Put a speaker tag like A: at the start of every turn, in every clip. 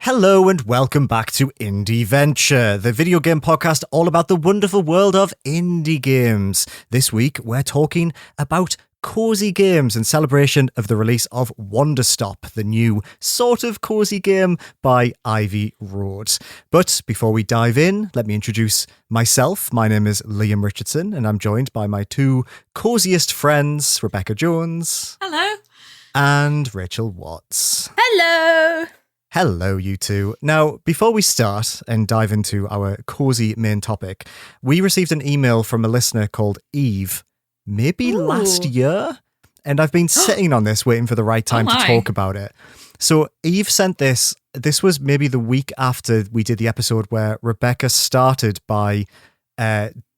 A: Hello and welcome back to Indieventure, the video game podcast all about the wonderful world of indie games. This week we're talking about cozy games in celebration of the release of Wanderstop, the new sort of cozy game by Ivy Road. But before we dive in, let me introduce myself. My name is Liam Richardson and I'm joined by my two coziest friends, Rebecca Jones.
B: Hello.
A: And Rachel Watts.
C: Hello.
A: Hello, you two. Now, before we start and dive into our cozy main topic, we received an email from a listener called Eve, maybe last year, and I've been sitting on this waiting for the right time to talk about it. So Eve sent this. This was maybe the week after we did the episode where Rebecca started by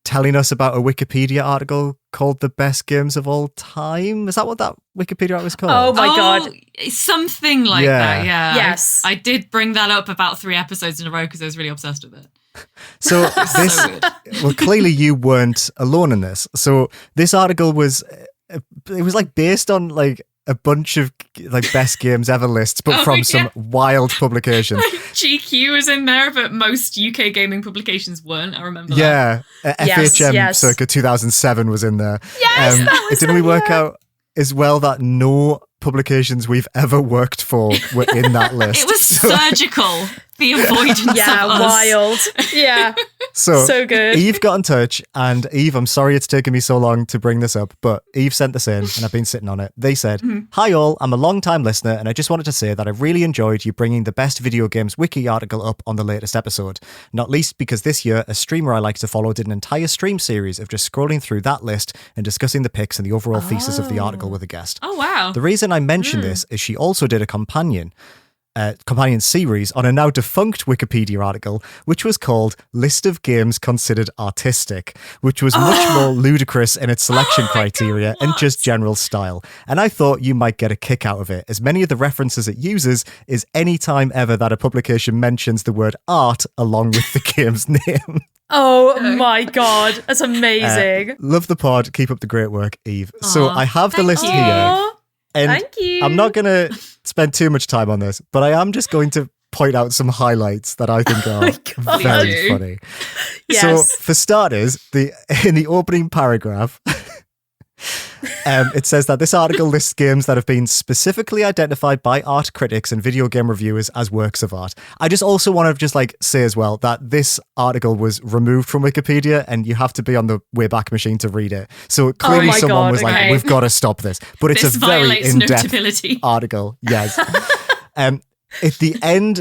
A: telling us about a Wikipedia article called The Best Games of All Time. Is that what that Wikipedia article was called?
C: Oh my God.
B: Something like that, yeah.
C: Yes.
B: I did bring that up about 3 episodes in a row because I was really obsessed with it.
A: So this,
B: So good.
A: well, clearly you weren't alone in this. So this article was, it was like based on like a bunch of like best games ever lists, but from some wild publications.
B: GQ was in there, but most UK gaming publications weren't. I remember that.
A: Yeah, FHM
C: yes.
A: circa 2007 was in there.
C: Yes, that was
A: didn't we work
C: yeah.
A: out as well that no publications we've ever worked for were in that list?
B: It was surgical, the avoidance of us.
C: Wild. Yeah. So good.
A: Eve got in touch, and Eve, I'm sorry it's taken me so long to bring this up, but Eve sent this in, and I've been sitting on it. They said, Hi all, I'm a long-time listener, and I just wanted to say that I really enjoyed you bringing the Best Video Games Wiki article up on the latest episode. Not least because this year, a streamer I like to follow did an entire stream series of just scrolling through that list and discussing the picks and the overall thesis of the article with a guest.
B: Oh, wow.
A: The reason I mention this is she also did a companion series on a now defunct Wikipedia article, which was called List of Games Considered Artistic, which was much more ludicrous in its selection criteria and just general style. And I thought you might get a kick out of it, as many of the references it uses is any time ever that a publication mentions the word art along with the game's name.
C: Oh my God. That's amazing.
A: Love the pod. Keep up the great work, Eve. So I have the list here.
C: Aw,
A: And
C: thank you.
A: I'm not going to spend too much time on this, but I am just going to point out some highlights that I think are very
B: Please do.
A: funny.
C: Yes.
A: So, for starters, in the opening paragraph, it says that this article lists games that have been specifically identified by art critics and video game reviewers as works of art. I just also want to just like say as well that this article was removed from Wikipedia and you have to be on the Wayback Machine to read it. So clearly
C: my
A: someone
C: God,
A: was like,
C: okay.
A: we've got to stop this. But it's
B: This
A: a very
B: violates
A: in-depth
B: notability.
A: article. Yes. At the end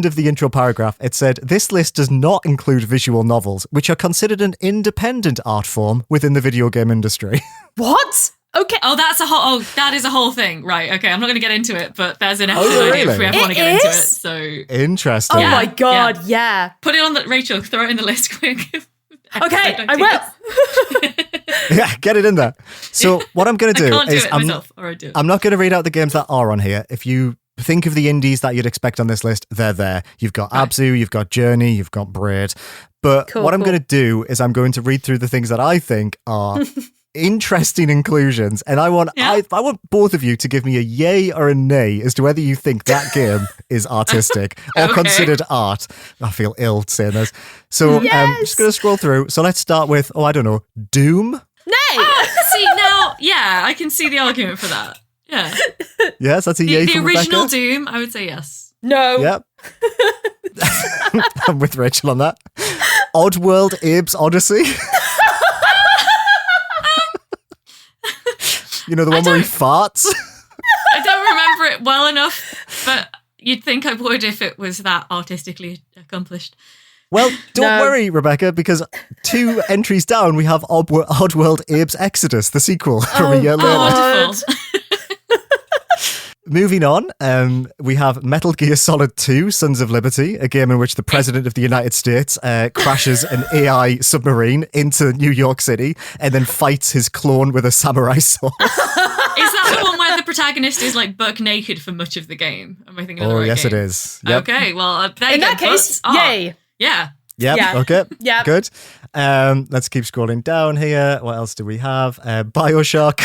A: of the intro paragraph, it said, this list does not include visual novels, which are considered an independent art form within the video game industry.
C: What? Okay.
B: Oh, that is a whole thing. Right, okay, I'm not going to get into it, but there's an episode
A: really?
B: if we ever
C: It
B: want to get into it.
C: is?
B: So
A: Interesting.
C: Oh my God. Yeah.
B: put it on the, Rachel, throw it in the list quick.
C: Okay,
B: Don't
C: I
B: do
C: will.
B: this.
A: Yeah, get it in there. So what I'm going to
B: I
A: do
B: can't do
A: is
B: it myself. All right, do it.
A: I'm not going to read out the games that are on here. If you think of the indies that you'd expect on this list, they're there. You've got Abzu, you've got Journey, you've got Braid. But what I'm going to do is I'm going to read through the things that I think are interesting inclusions, and I want both of you to give me a yay or a nay as to whether you think that game is artistic or
B: Okay.
A: considered art. I feel ill saying this. So just going to scroll through. So let's start with, Doom.
C: Nay.
B: See, now, yeah, I can see the argument for that. Yeah.
A: Yes, that's a yay
B: The
A: from
B: original
A: Rebecca.
B: Doom, I would say yes.
C: No.
A: Yep. I'm with Rachel on that. Oddworld Abe's Odyssey. You know, the one where he farts?
B: I don't remember it well enough, but you'd think I would if it was that artistically accomplished.
A: Well, don't
C: No.
A: worry, Rebecca, because 2 entries down, we have Oddworld Abe's Exodus, the sequel from a year later.
B: Wonderful.
A: moving on, we have Metal Gear Solid 2, Sons of Liberty, a game in which the President of the United States crashes an AI submarine into New York City and then fights his clone with a samurai sword.
B: Is that the one where the protagonist is like buck naked for much of the game? Am I thinking of the right
A: yes,
B: game?
A: it is. Yep.
B: Okay, well, there
C: In
B: you go.
C: that case,
B: But-
C: yay.
B: Yeah.
A: Yep.
C: Yeah.
A: Okay.
C: Yep.
A: Good. Let's keep scrolling down here. What else do we have? BioShock.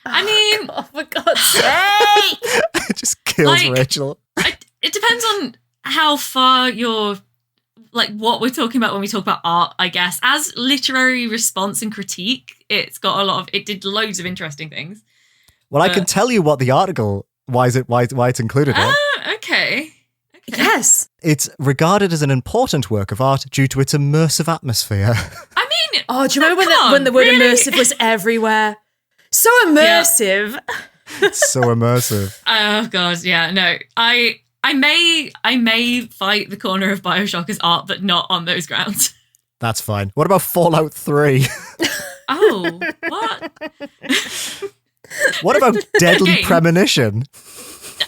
B: I mean,
C: Oh, for God's sake.
A: It just kills
B: Like-
A: Rachel.
B: it depends on how far you're, like, what we're talking about when we talk about art, I guess. As literary response and critique, it did loads of interesting things.
A: Well, I can tell you what the article, why it's included here.
B: Okay.
C: Yes.
A: It's regarded as an important work of art due to its immersive atmosphere.
B: I mean,
C: Oh, do you remember
B: come
C: when the word
B: really?
C: immersive was everywhere? So immersive.
A: It's so immersive.
B: Oh god, yeah, no. I may fight the corner of BioShock as art, but not on those grounds.
A: That's fine. What about Fallout 3?
B: Oh, what?
A: What about Deadly
B: Okay.
A: Premonition?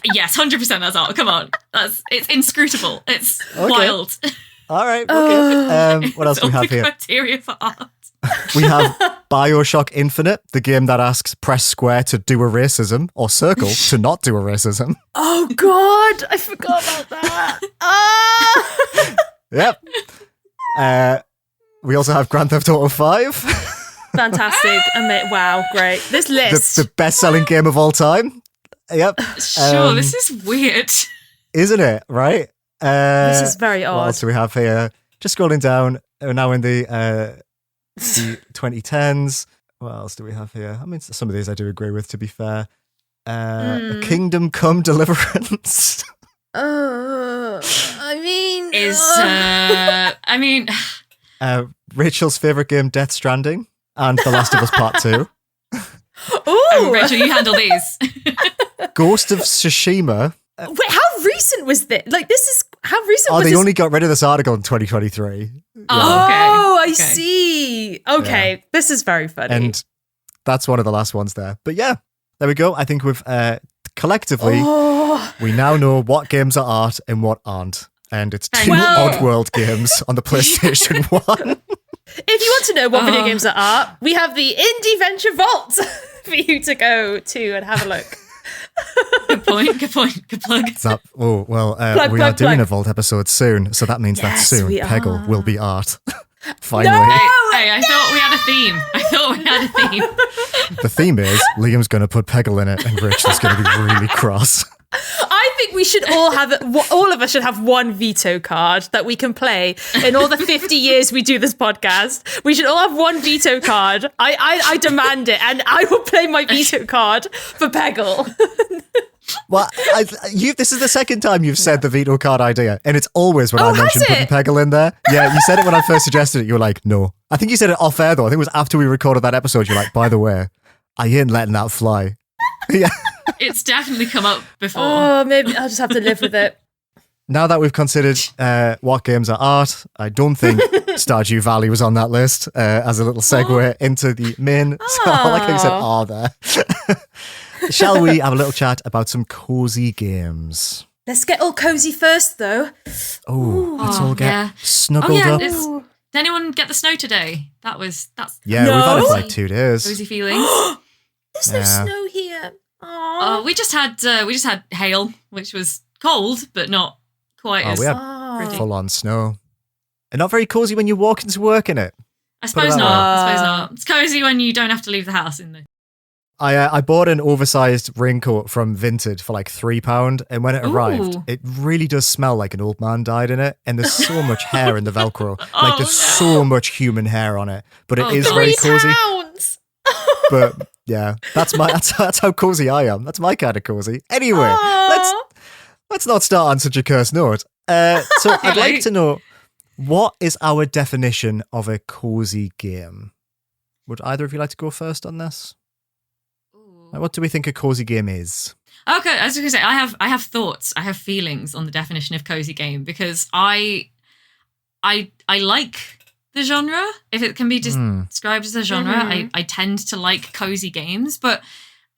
B: Yes, 100% that's art. Come on. It's inscrutable. It's wild.
A: All right. Okay. What else
B: It's
A: do we
B: all
A: have
B: the
A: here?
B: criteria for art.
A: We have BioShock Infinite, the game that asks press square to do a racism or circle to not do a racism.
C: Oh, God. I forgot about that. Ah.
A: Yep. We also have Grand Theft Auto 5,
C: Fantastic. Wow, great. This list.
A: the best-selling game of all time. Yep.
B: Sure, this is weird.
A: Isn't it? Right?
C: This is very
A: What
C: odd.
A: else do we have here? Just scrolling down. We're now in the 2010s. What else do we have here? I mean, some of these I do agree with, to be fair. Kingdom Come Deliverance.
C: I mean...
B: I mean,
A: Rachel's favourite game, Death Stranding, and The Last of Us Part 2.
C: Ooh.
B: Rachel, you handle these.
A: Ghost of Tsushima.
C: Wait, how recent was this? Like, this is... How recent
A: Oh,
C: was
A: they
C: this?
A: only got rid of this article in 2023.
B: Oh, okay.
C: Oh, I
B: Okay.
C: see. Okay, this is very funny.
A: And that's one of the last ones there. But yeah, there we go. I think we've collectively,
C: Oh,
A: we now know what games are art and what aren't. And it's two
C: Well-
A: Oddworld games on the PlayStation 1.
C: if you want to know what video
B: Oh.
C: games are, we have the Indieventure Vault for you to go to and have a look.
B: Good point. Good plug.
A: Is that, oh, well,
C: Plug,
A: we are
C: plug,
A: doing
C: plug.
A: a Vault episode soon. So that means that
C: Yes,
A: soon
C: we
A: Peggle
C: are.
A: will be art. Finally.
B: Hey, I thought we had a theme.
A: The theme is Liam's going to put Peggle in it and Rachel's going to be really cross.
C: I think we should all all of us should have one veto card that we can play in all the 50 years we do this podcast. We should all have one veto card. I demand it, and I will play my veto card for Peggle.
A: Well, this is the second time you've said the veto card idea, and it's always when I
C: has
A: mention putting
C: it?
A: Peggle in there. Yeah, you said it when I first suggested it. You were like, no. I think you said it off air, though. I think it was after we recorded that episode. You're like, by the way, I ain't letting that fly. Yeah.
B: It's definitely come up before.
C: Oh, maybe I'll just have to live with it.
A: Now that we've considered what games are art, I don't think Stardew Valley was on that list as a little segue into the main. So I like how you said "are" there. Shall we have a little chat about some cozy games?
C: Let's get all cozy first, though.
A: Oh, let's all get
B: yeah.
A: snuggled up.
B: Did anyone get the snow today? That's
A: Yeah, we've had it for
C: No.
A: like 2 days.
B: cozy feelings.
C: There's no
A: Yeah.
C: snow here. Aww.
B: We just had hail, which was cold, but not quite as.
A: We had
C: Oh.
A: full on snow. And not very cozy when you walk into work in it.
B: I suppose
A: that
B: not. I suppose
C: way.
B: not. It's cozy when you don't have to leave the house in the.
A: I bought an oversized raincoat from Vinted for like £3, and when it arrived,
B: Ooh.
A: it really does smell like an old man died in it, and there's so much hair in the Velcro.
B: Oh,
A: Like there's so much human hair on it, but it
B: Oh,
A: is
B: God.
A: very
C: £3.
A: cozy. But yeah, that's how cozy I am. That's my kind of cozy. Anyway,
C: Aw.
A: let's not start on such a cursed note. So I'd like to know, what is our definition of a cozy game? Would either of you like to go first on this? Like, what do we think a cozy game is?
B: Okay, I was going to say I have thoughts, I have feelings on the definition of cozy game because I like the genre. If it can be described as a genre, I tend to like cozy games, but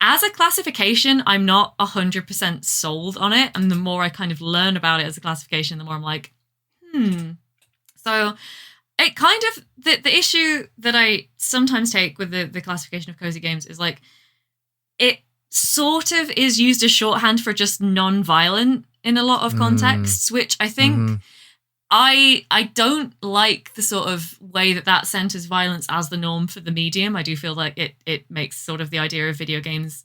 B: as a classification, I'm not 100% sold on it. And the more I kind of learn about it as a classification, the more I'm like, So it kind of, the issue that I sometimes take with the classification of cozy games is like, it sort of is used as shorthand for just non-violent in a lot of contexts, which I think I don't like the sort of way that centers violence as the norm for the medium. I do feel like it makes sort of the idea of video games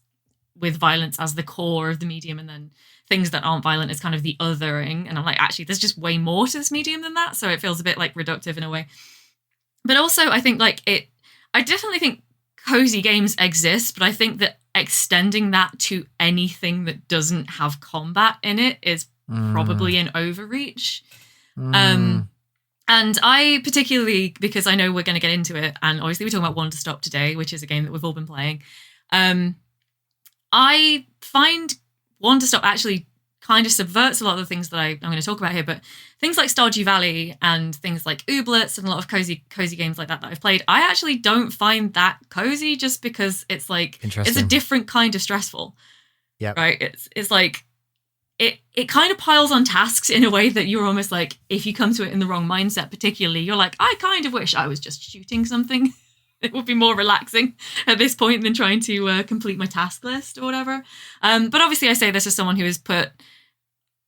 B: with violence as the core of the medium, and then things that aren't violent is kind of the othering. And I'm like, actually, there's just way more to this medium than that. So it feels a bit like reductive in a way. But also, I think I definitely think cozy games exist, but I think that extending that to anything that doesn't have combat in it is probably an overreach. And I particularly, because I know we're going to get into it, and obviously we're talking about Wanderstop today, which is a game that we've all been playing. I find Wanderstop actually kind of subverts a lot of the things that I'm going to talk about here, but things like Stardew Valley and things like Ooblets and a lot of cozy games like that I've played, I actually don't find that cozy, just because it's like, it's a different kind of stressful.
A: Yeah.
B: Right? It's like, it kind of piles on tasks in a way that you're almost like, if you come to it in the wrong mindset, particularly, you're like, I kind of wish I was just shooting something. It would be more relaxing at this point than trying to complete my task list or whatever. But obviously I say this as someone who has put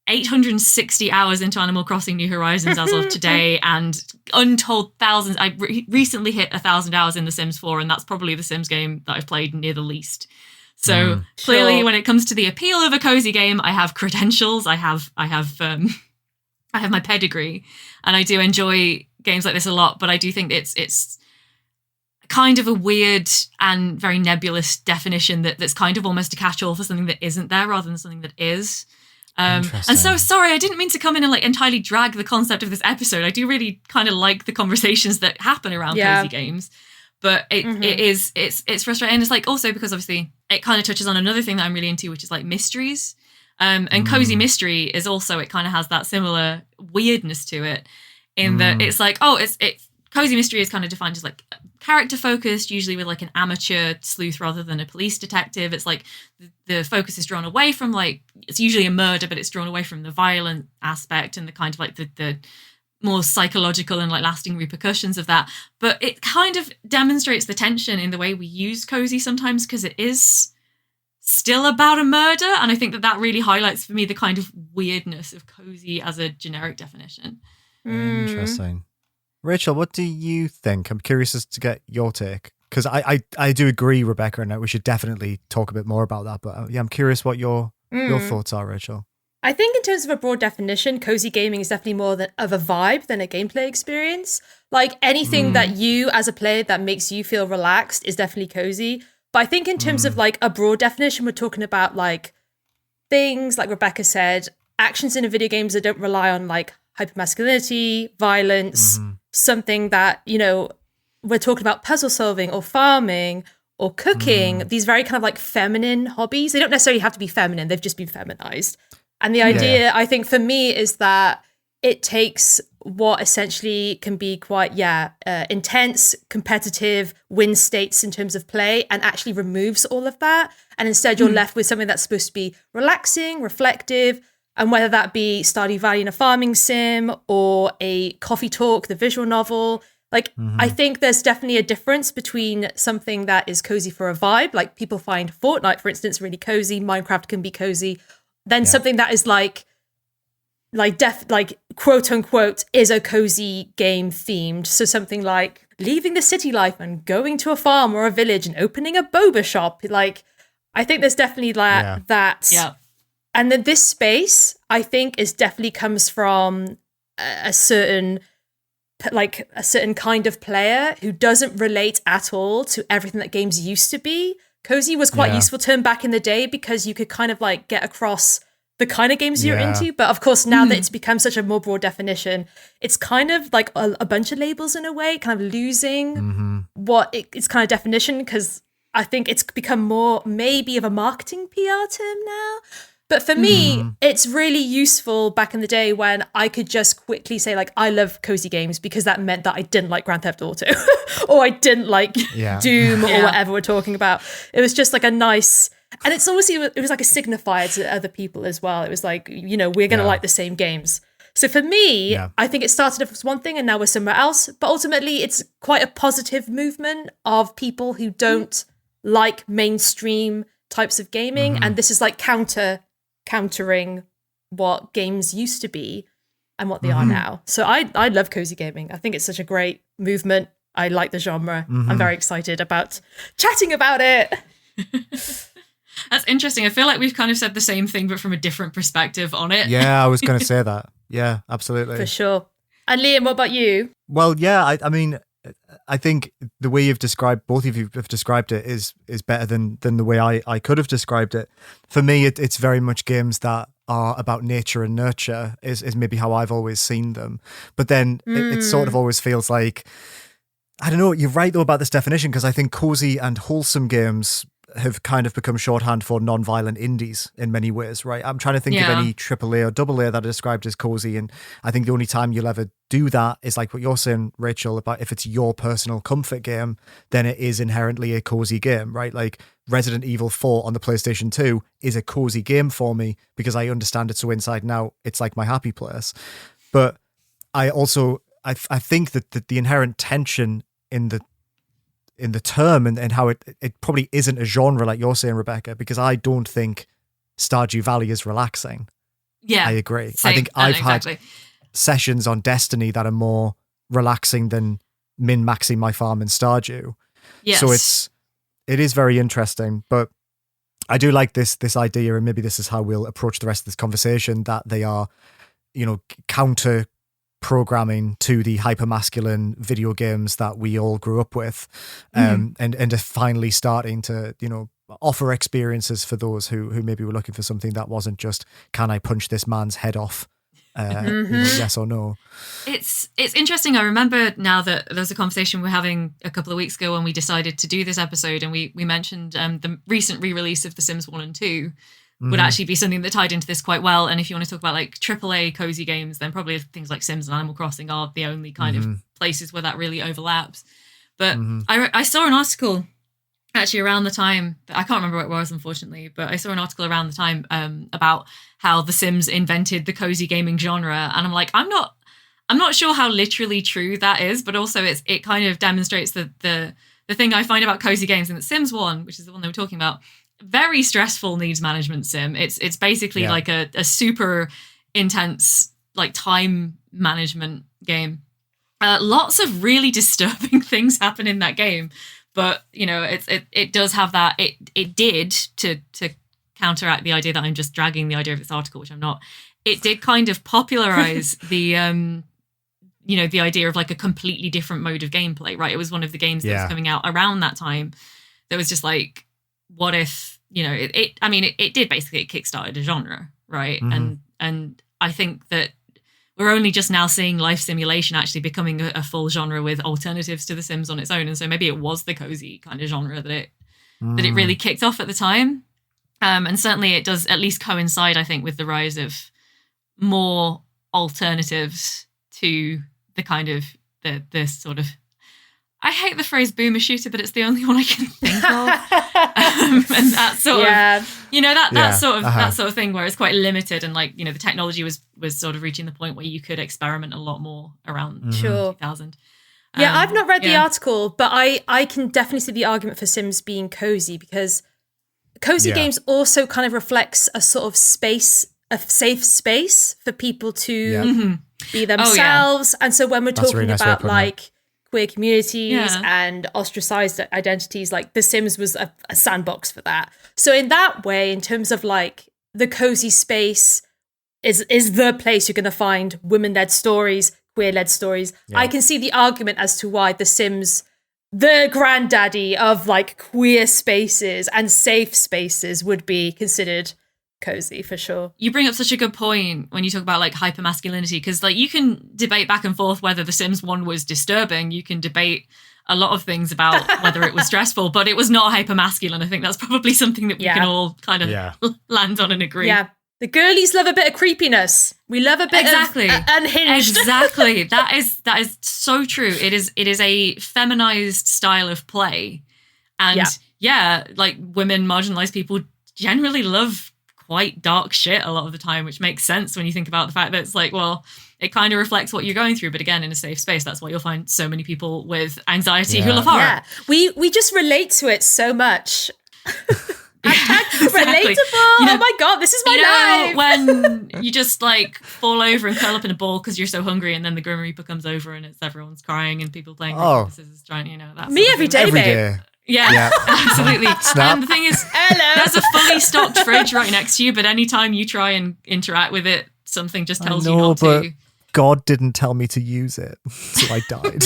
B: 860 hours into Animal Crossing New Horizons as of today, and untold thousands. I recently hit 1,000 hours in The Sims 4, and that's probably the Sims game that I've played near the least. So clearly, when it comes to the appeal of a cozy game, I have credentials. I have my pedigree, and I do enjoy games like this a lot. But I do think it's kind of a weird and very nebulous definition that's kind of almost a catch-all for something that isn't there rather than something that is. And so, sorry, I didn't mean to come in and like entirely drag the concept of this episode. I do really kind of like the conversations that happen around cozy games, but it's frustrating. And it's like also because obviously it kind of touches on another thing that I'm really into, which is like mysteries. And cozy mystery is also, it kind of has that similar weirdness to it in that it's like, cozy mystery is kind of defined as like character focused, usually with like an amateur sleuth rather than a police detective. It's like the focus is drawn away from like, it's usually a murder, but it's drawn away from the violent aspect and the kind of like the more psychological and like lasting repercussions of that. But it kind of demonstrates the tension in the way we use cozy sometimes, because it is still about a murder. And I think that really highlights for me the kind of weirdness of cozy as a generic definition.
A: Interesting. Rachel, what do you think? I'm curious as to get your take, because I do agree, Rebecca, and we should definitely talk a bit more about that. But I'm curious what your thoughts are, Rachel.
C: I think in terms of a broad definition, cozy gaming is definitely more of a vibe than a gameplay experience. Like anything that you as a player that makes you feel relaxed is definitely cozy. But I think in terms of like a broad definition, we're talking about like things like Rebecca said, actions in a video games that don't rely on like hypermasculinity, violence, something that, you know, we're talking about puzzle solving or farming or cooking, these very kind of like feminine hobbies. They don't necessarily have to be feminine, they've just been feminized. And the idea, I think, for me is that it takes what essentially can be quite, intense, competitive win states in terms of play and actually removes all of that. And instead you're left with something that's supposed to be relaxing, reflective, and whether that be Stardew Valley in a farming sim or a coffee talk, the visual novel, like I think there's definitely a difference between something that is cozy for a vibe, like people find Fortnite, for instance, really cozy, Minecraft can be cozy, then something that is like quote unquote is a cozy game themed. So something like leaving the city life and going to a farm or a village and opening a boba shop. Like I think there's definitely that. Yeah. And then this space, I think, is definitely comes from a certain kind of player who doesn't relate at all to everything that games used to be. Cozy was quite a useful term back in the day because you could kind of like get across the kind of games you're into. But of course, now that it's become such a more broad definition, it's kind of like a bunch of labels in a way, kind of losing what its kind of definition, because I think it's become more maybe of a marketing PR term now. But for me, it's really useful back in the day when I could just quickly say, like, I love cozy games, because that meant that I didn't like Grand Theft Auto or I didn't like Doom or whatever we're talking about. It was just like a nice, and it was like a signifier to other people as well. It was like, you know, we're going to like the same games. So for me, I think it started off as one thing and now we're somewhere else. But ultimately, it's quite a positive movement of people who don't like mainstream types of gaming. And this is like countering what games used to be and what they are now. So I love cozy gaming. I think it's such a great movement. I like the genre. I'm very excited about chatting about it.
B: That's interesting. I feel like we've kind of said the same thing, but from a different perspective on it.
A: Yeah, I was going to say that. Yeah, absolutely.
C: For sure. And Liam, what about you?
A: Well, yeah, I mean, I think the way you've described, both of you have described it, is better than the way I could have described it. For me, it's very much games that are about nature and nurture is maybe how I've always seen them. But then it sort of always feels like, I don't know, you're right though about this definition, because I think cozy and wholesome games have kind of become shorthand for non-violent indies in many ways, right? I'm trying to think of any AAA or AA that are described as cozy, and I think the only time you'll ever do that is like what you're saying, Rachel, about if it's your personal comfort game, then it is inherently a cozy game, right? Like Resident Evil 4 on the PlayStation 2 is a cozy game for me because I understand it so inside and out. It's like my happy place. But I also, I think that the inherent tension in the term and how it probably isn't a genre like you're saying, Rebecca, because I don't think Stardew Valley is relaxing.
B: Yeah,
A: I agree.
B: Same.
A: I think I've had sessions on Destiny that are more relaxing than min-maxing my farm in Stardew.
B: Yes.
A: So it is very interesting, but I do like this idea, and maybe this is how we'll approach the rest of this conversation, that they are, you know, counter programming to the hypermasculine video games that we all grew up with, and are finally starting to, you know, offer experiences for those who maybe were looking for something that wasn't just, can I punch this man's head off? You know, yes or no.
B: It's interesting. I remember now that there was a conversation we were having a couple of weeks ago when we decided to do this episode, and we mentioned the recent re-release of The Sims 1 and 2 would actually be something that tied into this quite well. And if you want to talk about like AAA cozy games, then probably things like Sims and Animal Crossing are the only kind of places where that really overlaps. But I saw an article actually around the time, I can't remember what it was, unfortunately, but I saw an article around the time about how The Sims invented the cozy gaming genre. And I'm like, I'm not sure how literally true that is, but also it kind of demonstrates that the thing I find about cozy games in The Sims 1, which is the one they were talking about, very stressful needs management sim. It's basically like a super intense like time management game. Lots of really disturbing things happen in that game, but you know it does have that. It did to counteract the idea that I'm just dragging the idea of this article, which I'm not. It did kind of popularize the you know, the idea of like a completely different mode of gameplay, right? It was one of the games that was coming out around that time that was just like, what if, you know, it did basically, it kickstarted a genre, right? And I think that we're only just now seeing life simulation actually becoming a full genre with alternatives to The Sims on its own. And so maybe it was the cozy kind of genre that it really kicked off at the time. And certainly it does at least coincide, I think, with the rise of more alternatives to the kind of the sort of, I hate the phrase boomer shooter, but it's the only one I can think of. And that sort of, you know, that sort of thing where it's quite limited, and like, you know, the technology was sort of reaching the point where you could experiment a lot more around 2000.
C: Yeah, I've not read the article, but I can definitely see the argument for Sims being cozy, because cozy games also kind of reflects a sort of space, a safe space for people to be themselves. And so when we're talking about like queer communities and ostracized identities, like The Sims was a sandbox for that. So in that way, in terms of like the cozy space is the place you're going to find women-led stories, queer-led stories. I can see the argument as to why The Sims, the granddaddy of like queer spaces and safe spaces, would be considered cozy for sure.
B: You bring up such a good point when you talk about like hypermasculinity, because like you can debate back and forth whether The Sims 1 was disturbing. You can debate a lot of things about whether it was stressful, but it was not hypermasculine. I think that's probably something that we can all kind of land on and agree.
C: Yeah. The girlies love a bit of creepiness. We love a bit of unhinged.
B: Exactly. That is so true. It is a feminized style of play. And like women, marginalized people generally love quite dark shit a lot of the time, which makes sense when you think about the fact that it's like, well, it kind of reflects what you're going through, but again, in a safe space. That's why you'll find so many people with anxiety who love horror. Yeah,
C: we just relate to it so much.
B: Exactly.
C: Relatable. Oh my God, this is my life.
B: When you just like fall over and curl up in a ball because you're so hungry, and then the Grim Reaper comes over and it's everyone's crying and people playing scissors trying, that's
C: me every day, babe.
B: Yeah, absolutely. And the thing is, there's a fully stocked fridge right next to you, but anytime you try and interact with it, something just tells you not to.
A: God didn't tell me to use it, so I died.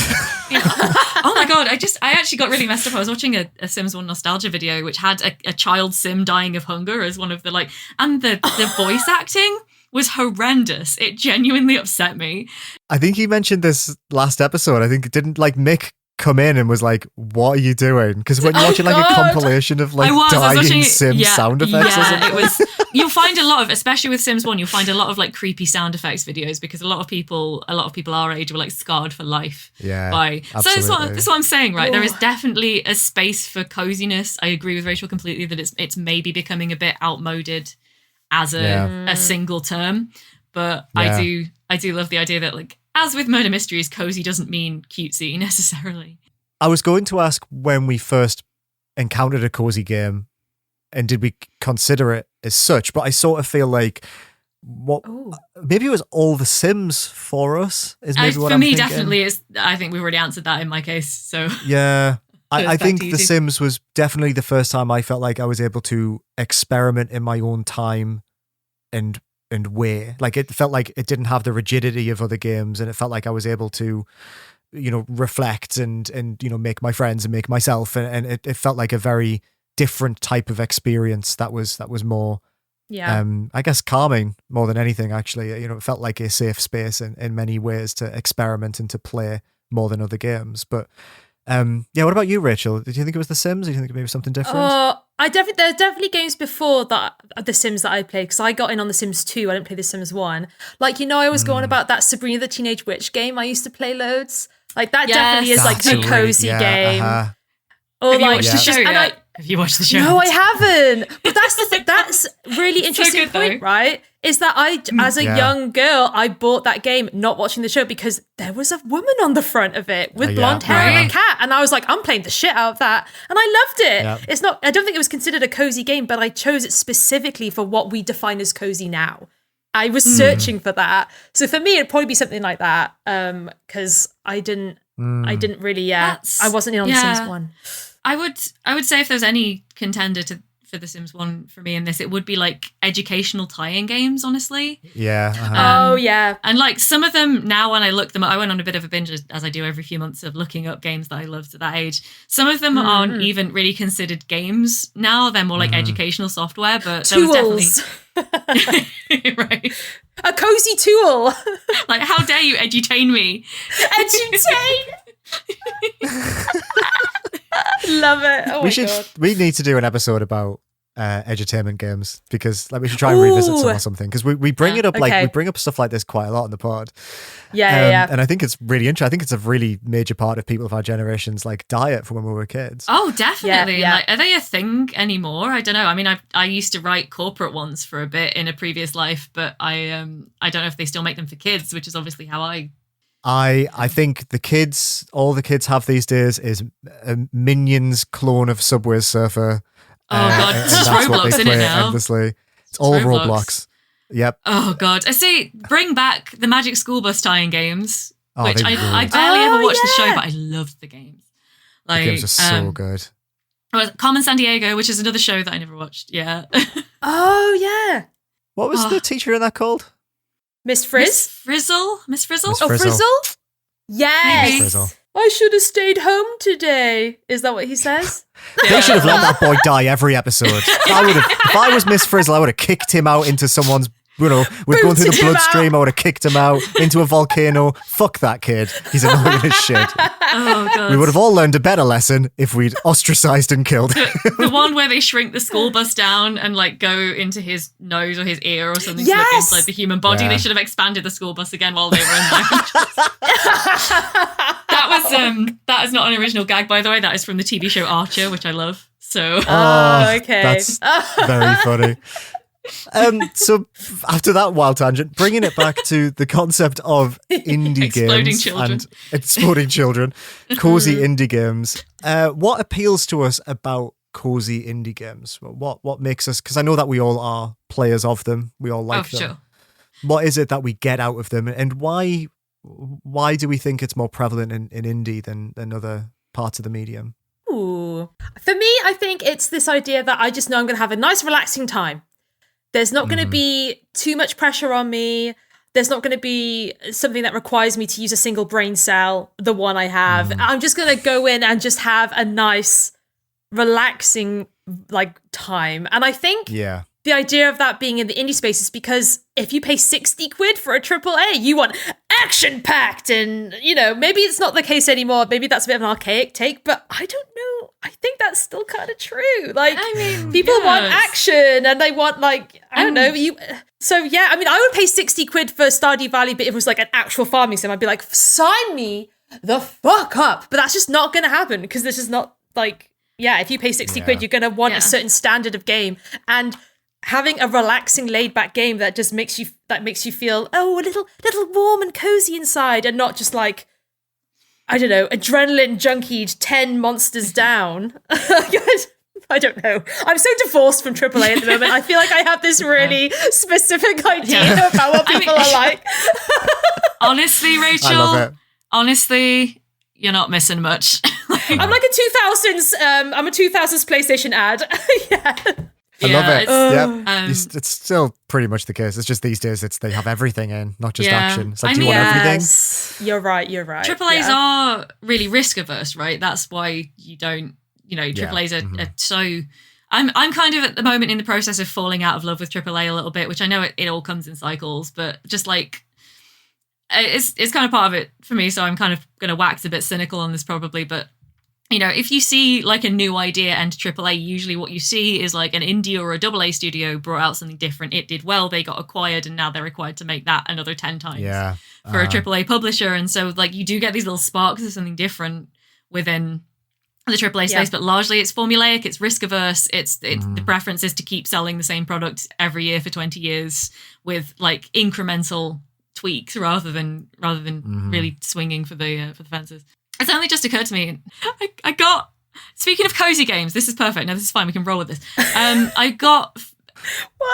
B: Oh my God, I actually got really messed up. I was watching a Sims 1 nostalgia video which had a child sim dying of hunger as one of the and the voice acting was horrendous. It genuinely upset me.
A: I think he mentioned this last episode. I think it didn't Mick come in and was like, what are you doing? Because when you're watching a compilation of dying Sim sound effects or something.
B: You'll find a lot of, especially with Sims 1, you'll find a lot of creepy sound effects videos, because a lot of people our age were scarred for life.
A: Yeah,
B: So that's what I'm saying, right? Ooh. There is definitely a space for coziness. I agree with Rachel completely that it's maybe becoming a bit outmoded as a single term, but I do love the idea that as with murder mysteries, cozy doesn't mean cutesy necessarily.
A: I was going to ask when we first encountered a cozy game and did we consider it as such, but I sort of feel like maybe it was all The Sims for us is maybe what I'm thinking. For me,
B: definitely is. I think we've already answered that in my case. So
A: yeah, I think The Sims was definitely the first time I felt like I was able to experiment in my own time and way. It felt like it didn't have the rigidity of other games, and it felt like I was able to, reflect and make my friends and make myself, and it felt like a very different type of experience that was more I guess calming more than anything, actually. It felt like a safe space in many ways to experiment and to play more than other games. But what about you, Rachel? Did you think it was The Sims, or do you think it maybe something different?
C: There's definitely games before that The Sims that I played, because I got in on The Sims 2. I didn't play The Sims 1. I was going about that Sabrina the Teenage Witch game I used to play loads. That definitely is a cozy game.
A: Uh-huh.
C: Or
B: have you watched the show yet? Have you watched the show?
C: No, I haven't. But that's the thing. That's really interesting point, right? Is that as a young girl, I bought that game not watching the show because there was a woman on the front of it with blonde hair and a cat. And I was like, I'm playing the shit out of that. And I loved it. Yeah. It's not, I don't think it was considered a cozy game, but I chose it specifically for what we define as cozy now. I was searching for that. So for me, it'd probably be something like that. Because I didn't really, I wasn't in on The Sims 1.
B: I would say if there's any contender for The Sims 1 for me in this, it would be educational tie-in games, honestly.
A: Yeah. Uh-huh.
B: And some of them now, when I look them up, I went on a bit of a binge, as I do every few months, of looking up games that I loved at that age. Some of them aren't even really considered games now. They're more educational software, but
C: tools.
B: There was definitely... right.
C: A cozy tool.
B: How dare you edutain me?
C: Edutain! Love it. Oh my God.
A: We need to do an episode about edutainment games, because we should try and revisit some or something, because we bring it up we bring up stuff like this quite a lot in the pod. And I think it's really interesting. I think it's a really major part of people of our generation's diet from when we were kids.
B: Oh, definitely. Yeah. Are they a thing anymore? I don't know. I mean, I used to write corporate ones for a bit in a previous life, but I don't know if they still make them for kids, which is obviously how I
A: think all the kids have these days is a Minions clone of Subway Surfer.
B: Oh God, it's just Roblox in it now.
A: Endlessly. It's all Roblox. Yep.
B: Oh God, I see. Bring back the Magic School Bus tie-in games, which I barely ever watched the show, but I loved the games.
A: The games are so good.
B: Carmen Sandiego, which is another show that I never watched. Yeah.
C: Oh yeah.
A: What was the teacher in that called?
C: Miss Frizzle?
B: Miss Frizzle?
C: Oh, Frizzle? Yes.
A: Frizzle.
C: I should have stayed home today. Is that what he says?
A: They should have let that boy die every episode. If I was Miss Frizzle, I would have kicked him out into someone's, we're going through the bloodstream, I would have kicked him out into a volcano. Fuck that kid. He's annoying as shit.
B: Oh, God.
A: We would have all learned a better lesson if we'd ostracized and killed him.
B: The one where they shrink the school bus down and go into his nose or his ear or something to look inside the human body.
A: Yeah.
B: They should have expanded the school bus again while they were in there. That is not an original gag, by the way. That is from the TV show Archer, which I love. So
C: okay.
A: That's very funny. So after that wild tangent, bringing it back to the concept of indie
B: Exploding
A: games
B: children.
A: and exploding children, cozy indie games. What appeals to us about cozy indie games? What makes us? Because I know that we all are players of them. We all like them.
B: Sure.
A: What is it that we get out of them, and why do we think it's more prevalent in indie than other parts of the medium?
C: Ooh. For me, I think it's this idea that I just know I'm going to have a nice, relaxing time. There's not going to be too much pressure on me. There's not going to be something that requires me to use a single brain cell, the one I have. I'm just going to go in and just have a nice, relaxing time. And I think the idea of that being in the indie space is because if you pay 60 quid for a AAA, you want action-packed. And, maybe it's not the case anymore. Maybe that's a bit of an archaic take, but I don't know. I think that's still kind of true. People want action and they want I don't know. I would pay 60 quid for Stardew Valley, but if it was an actual farming sim, I'd be like, sign me the fuck up. But that's just not going to happen because this is not if you pay 60 quid, you're going to want a certain standard of game. And having a relaxing, laid-back game that just makes you feel a little warm and cozy inside, and not just I don't know, adrenaline junkied 10 monsters down. I don't know. I'm so divorced from AAA at the moment. I feel like I have this really specific idea about what people are like.
B: Honestly, Rachel,
A: I love it.
B: Honestly, you're not missing much.
C: I'm like a 2000s. I'm a 2000s PlayStation ad.
A: I love it.
B: It's,
A: It's still pretty much the case. It's just these days they have everything in, not just action. It's do you want everything?
C: You're right.
B: AAAs are really risk averse, right? That's why you don't, AAAs are so... I'm kind of at the moment in the process of falling out of love with AAA a little bit, which I know it all comes in cycles, but just it's kind of part of it for me. So I'm kind of going to wax a bit cynical on this probably, but if you see a new idea enter AAA, usually what you see is an indie or a AA studio brought out something different. It did well, they got acquired, and now they're required to make that another 10 times for a AAA publisher. And so you do get these little sparks of something different within the AAA space, but largely it's formulaic, it's risk averse, it's the preference is to keep selling the same product every year for 20 years with incremental tweaks rather than really swinging for the fences. It's only just occurred to me, I got, speaking of cozy games, this is perfect. No, this is fine. We can roll with this. I got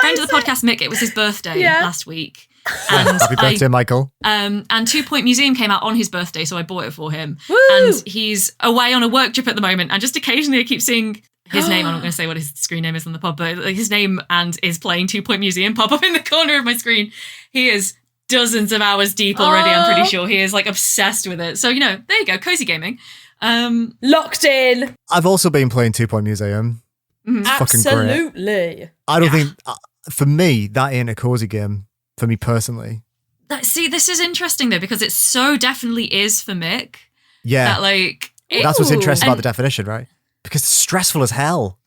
B: friend of the podcast, Mick, it was his birthday last week. And
A: Happy birthday, Michael.
B: And 2 Point Museum came out on his birthday, so I bought it for him.
C: Woo!
B: And he's away on a work trip at the moment, and just occasionally I keep seeing his name. I'm not going to say what his screen name is on the pod, but his name and is playing 2 Point Museum pop up in the corner of my screen. He is dozens of hours deep already. I'm pretty sure he is obsessed with it. So there you go, cozy gaming.
C: Locked in.
A: I've also been playing 2 Point Museum. It's fucking great.
C: Absolutely.
A: I don't think for me that ain't a cozy game for me personally.
B: See, this is interesting though, because it so definitely is for Mick.
A: Yeah, that's what's interesting about the definition, right? Because it's stressful as hell.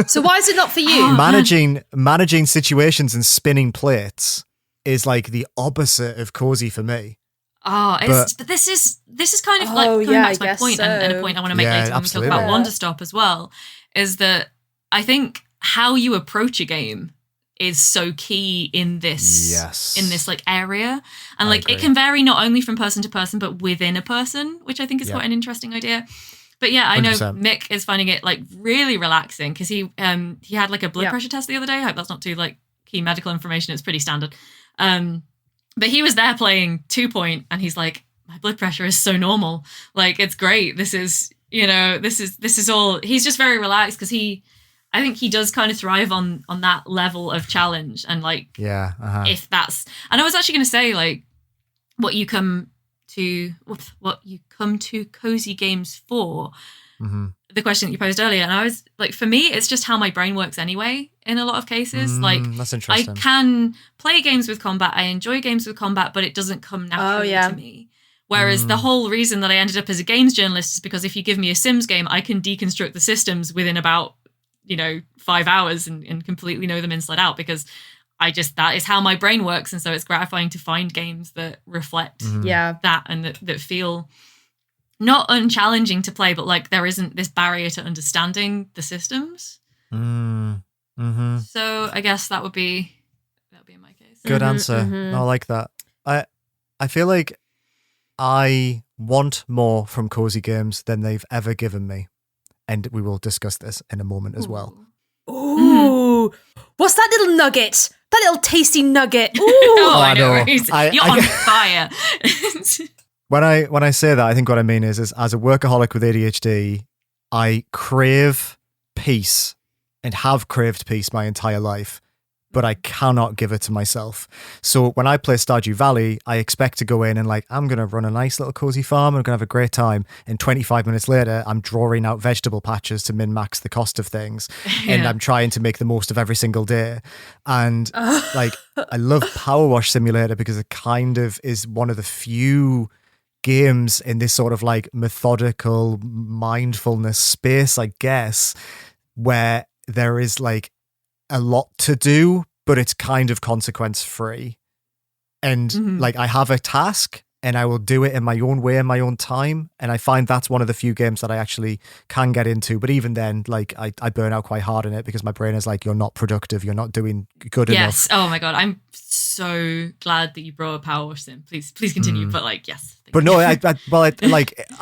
C: So why is it not for you?
A: Managing situations and spinning plates is the opposite of cozy for me.
B: But this is kind of going back to my point, and a point I want to make later when we talk about Wanderstop as well, is that I think how you approach a game is so key in this area, and it can vary not only from person to person but within a person, which I think is quite an interesting idea. But I know 100%. Mick is finding it really relaxing because he had a blood pressure test the other day. I hope that's not too key medical information. It's pretty standard. But he was there playing 2 Point, and he's like, my blood pressure is so normal. It's great. This is all. He's just very relaxed because I think he does kind of thrive on that level of challenge and if that's. And I was actually going to say what you come to what you come to cozy games for.
A: Mm-hmm.
B: The question that you posed earlier, and I was like, for me, it's just how my brain works anyway. In a lot of cases,
A: that's interesting.
B: I can play games with combat. I enjoy games with combat, but it doesn't come naturally to me. Whereas the whole reason that I ended up as a games journalist is because if you give me a Sims game, I can deconstruct the systems within about 5 hours and completely know them inside out, because that is how my brain works. And so it's gratifying to find games that reflect that and that feel not unchallenging to play, but like there isn't this barrier to understanding the systems.
A: Mm-hmm.
B: So I guess that would be in my case.
A: Good answer. I like that. I feel like I want more from cozy games than they've ever given me. And we will discuss this in a moment as well.
C: Ooh. What's that little nugget? That little tasty nugget. Ooh.
A: I know.
B: You're on fire.
A: When I say that, I think what I mean is as a workaholic with ADHD, I crave peace and have craved peace my entire life, but I cannot give it to myself. So when I play Stardew Valley, I expect to go in and I'm going to run a nice little cozy farm. I'm going to have a great time. And 25 minutes later, I'm drawing out vegetable patches to min-max the cost of things. And I'm trying to make the most of every single day. And I love PowerWash Simulator because it kind of is one of the few games in this sort of methodical mindfulness space, I guess, where there is a lot to do, but it's kind of consequence free. And I have a task and I will do it in my own way, in my own time. And I find that's one of the few games that I actually can get into. But even then, I burn out quite hard in it because my brain is you're not productive. You're not doing good enough.
B: Yes. Oh my God. I'm so glad that you brought a PowerWash sim. Please continue. But yes.
A: But no, I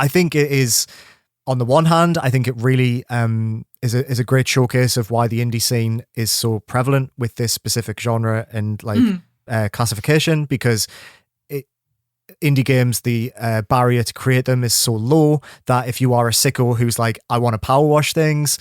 A: think it is, on the one hand, I think it really is a great showcase of why the indie scene is so prevalent with this specific genre and classification, because indie games, the barrier to create them is so low that if you are a sicko who's I want to power wash things,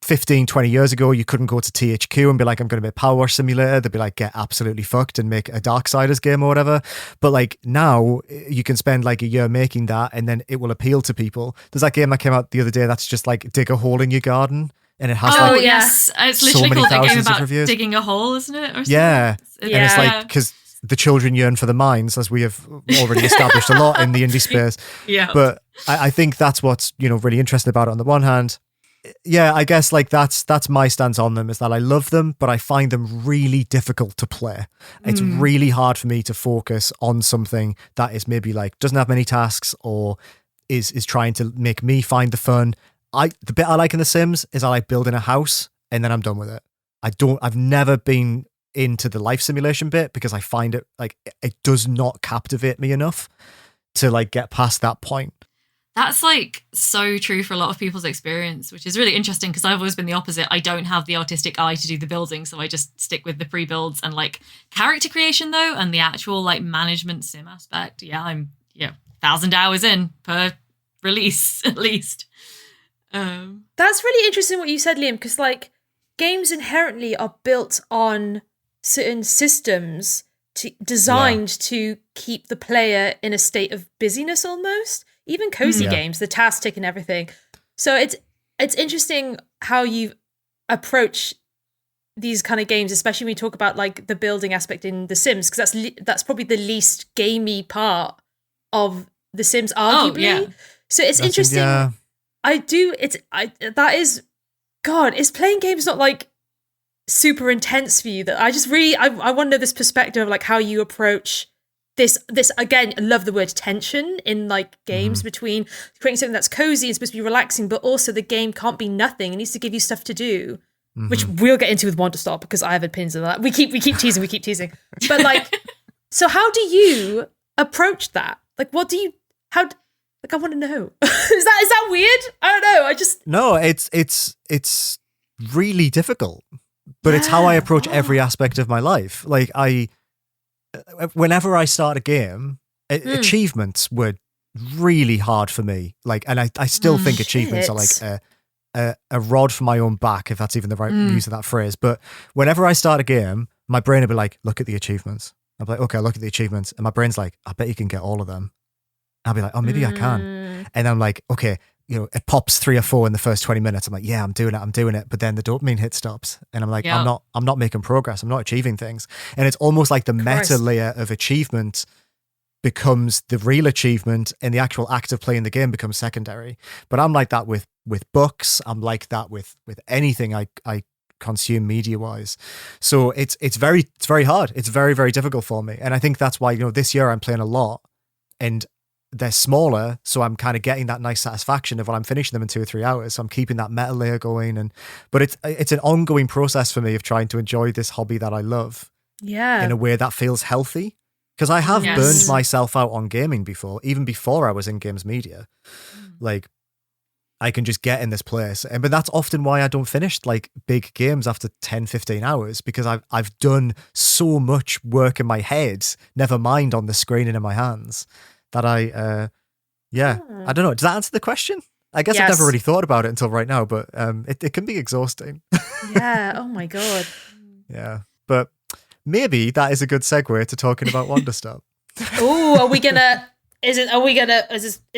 A: 15, 20 years ago, you couldn't go to THQ and be I'm going to make PowerWash Simulator. They'd be get absolutely fucked and make a Darksiders game or whatever. But now you can spend a year making that and then it will appeal to people. There's that game that came out the other day that's just dig a hole in your garden. And it has
B: yes. It's literally
A: so
B: called a game about digging a hole, isn't it? Or
A: yeah. And it's because the children yearn for the mines, as we have already established a lot in the indie space.
B: Yeah.
A: But I think that's what's, really interesting about it on the one hand. Yeah, I guess that's my stance on them, is that I love them, but I find them really difficult to play. It's really hard for me to focus on something that is maybe doesn't have many tasks or is trying to make me find the fun. The bit I like in The Sims is I like building a house and then I'm done with it. I've never been into the life simulation bit because I find it it does not captivate me enough to get past that point.
B: That's so true for a lot of people's experience, which is really interesting because I've always been the opposite. I don't have the artistic eye to do the building, so I just stick with the pre-builds and character creation though, and the actual management sim aspect. Yeah, I'm 1,000 hours in per release at least.
C: That's really interesting what you said, Liam, because games inherently are built on certain systems designed to keep the player in a state of busyness almost. Even cozy games, the task tick and everything. So it's interesting how you approach these kind of games, especially when you talk about the building aspect in The Sims, because that's probably the least gamey part of The Sims, arguably. Oh, yeah. So it's interesting. Yeah. Is playing games not super intense for you? That I just really I want to know this perspective of how you approach this again. I love the word tension in games between creating something that's cozy and supposed to be relaxing, but also the game can't be nothing. It needs to give you stuff to do, which we'll get into with Wanderstop because I have opinions on that. We keep teasing. But so how do you approach that? What do you I want to know. Is that weird? I don't know.
A: No, it's really difficult, but it's how I approach every aspect of my life. Whenever I start a game, achievements were really hard for me. And I still think achievements are a rod for my own back, if that's even the right use of that phrase. But whenever I start a game, my brain will be look at the achievements. I'm okay, look at the achievements. And my brain's I bet you can get all of them. I'll be like, oh, maybe I can. And I'm like, okay, it pops 3 or 4 in the first 20 minutes. I'm like, yeah, I'm doing it. But then the dopamine hit stops. And I'm like, I'm not making progress. I'm not achieving things. And it's almost like the meta layer of achievement becomes the real achievement, and the actual act of playing the game becomes secondary. But I'm like that with books. I'm like that with anything I consume media wise. So it's very hard. It's very, very difficult for me. And I think that's why, this year I'm playing a lot, and they're smaller, so I'm kind of getting that nice satisfaction of when I'm finishing them in 2 or 3 hours. So I'm keeping that meta layer going, but it's an ongoing process for me of trying to enjoy this hobby that I love, in a way that feels healthy. Because I have burned myself out on gaming before, even before I was in games media. Like, I can just get in this place, but that's often why I don't finish like big games after 10, 15 hours, because I've done so much work in my head, never mind on the screen and in my hands. That I don't know. Does that answer the question? I guess I've never really thought about it until right now, but it can be exhausting.
C: Yeah. Oh my God.
A: Yeah. But maybe that is a good segue to talking about Wanderstop.
C: Oh, is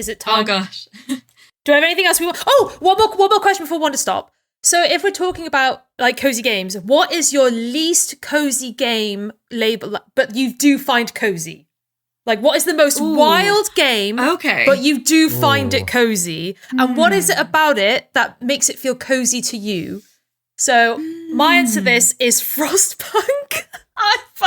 C: it time?
B: Oh gosh.
C: Do I have anything else we want? Oh, one more question before Wanderstop. So if we're talking about like cozy games, what is your least cozy game label, but you do find cozy? Like, what is the most wild game, but you do find it cozy? And what is it about it that makes it feel cozy to you? So my answer to this is Frostpunk.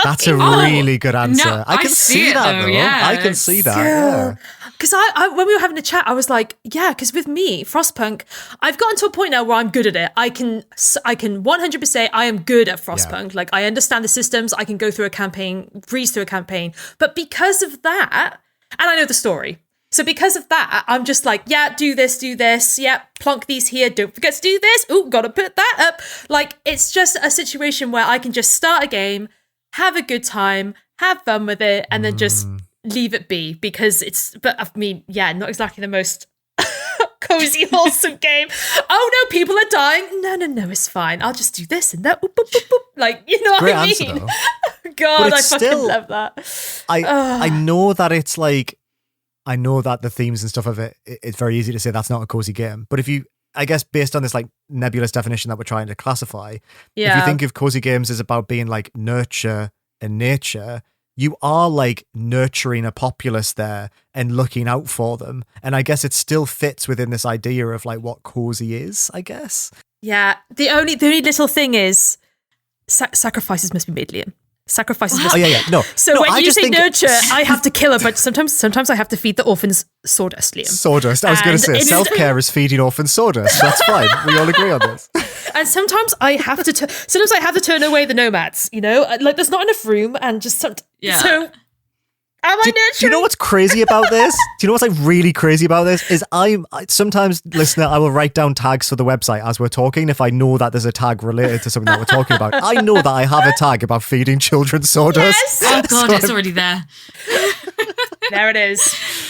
A: That's a really good answer.
B: No,
A: I can see that though.
B: Yeah.
A: I can see that. Yeah.
C: Because I when we were having a chat, I was like, yeah, because with me, Frostpunk, I've gotten to a point now where I'm good at it. I can 100% say I am good at Frostpunk. Like, I understand the systems. I can go through a campaign, breeze through a campaign. But because of that, and I know the story. So because of that, I'm just like, yeah, do this. Yeah, plonk these here. Don't forget to do this. Ooh, gotta put that up. Like, it's just a situation where I can just start a game, have a good time, have fun with it, and then just leave it be, because but I mean, yeah, not exactly the most cozy, wholesome game. Oh no, people are dying. No, it's fine. I'll just do this and that. Boop, boop, boop, boop. Like, you know what I mean? God, I fucking love that.
A: I know that it's like, I know that the themes and stuff of it's very easy to say that's not a cozy game. But if you, I guess based on this like nebulous definition that we're trying to classify, if you think of cozy games as about being like nurture and nature, you are like nurturing a populace there and looking out for them. And I guess it still fits within this idea of like what cozy is, I guess.
C: Yeah. The only little thing is sacrifices must be made, Liam. Sacrifices must be made.
A: No.
C: So when you say nurture, I have to kill her, but sometimes I have to feed the orphans sawdust, Liam.
A: Sawdust. I was going to say self-care is feeding orphans sawdust. That's fine. We all agree on this.
C: And sometimes I have to turn away the nomads, like there's not enough room, and just so am I nurturing?
A: Do you know what's crazy about this? Do you know what's like really crazy about this? Is I sometimes, listener, I will write down tags for the website as we're talking if I know that there's a tag related to something that we're talking about. I know that I have a tag about feeding children sawdust.
C: Yes!
B: Oh God, it's already there.
C: There it is.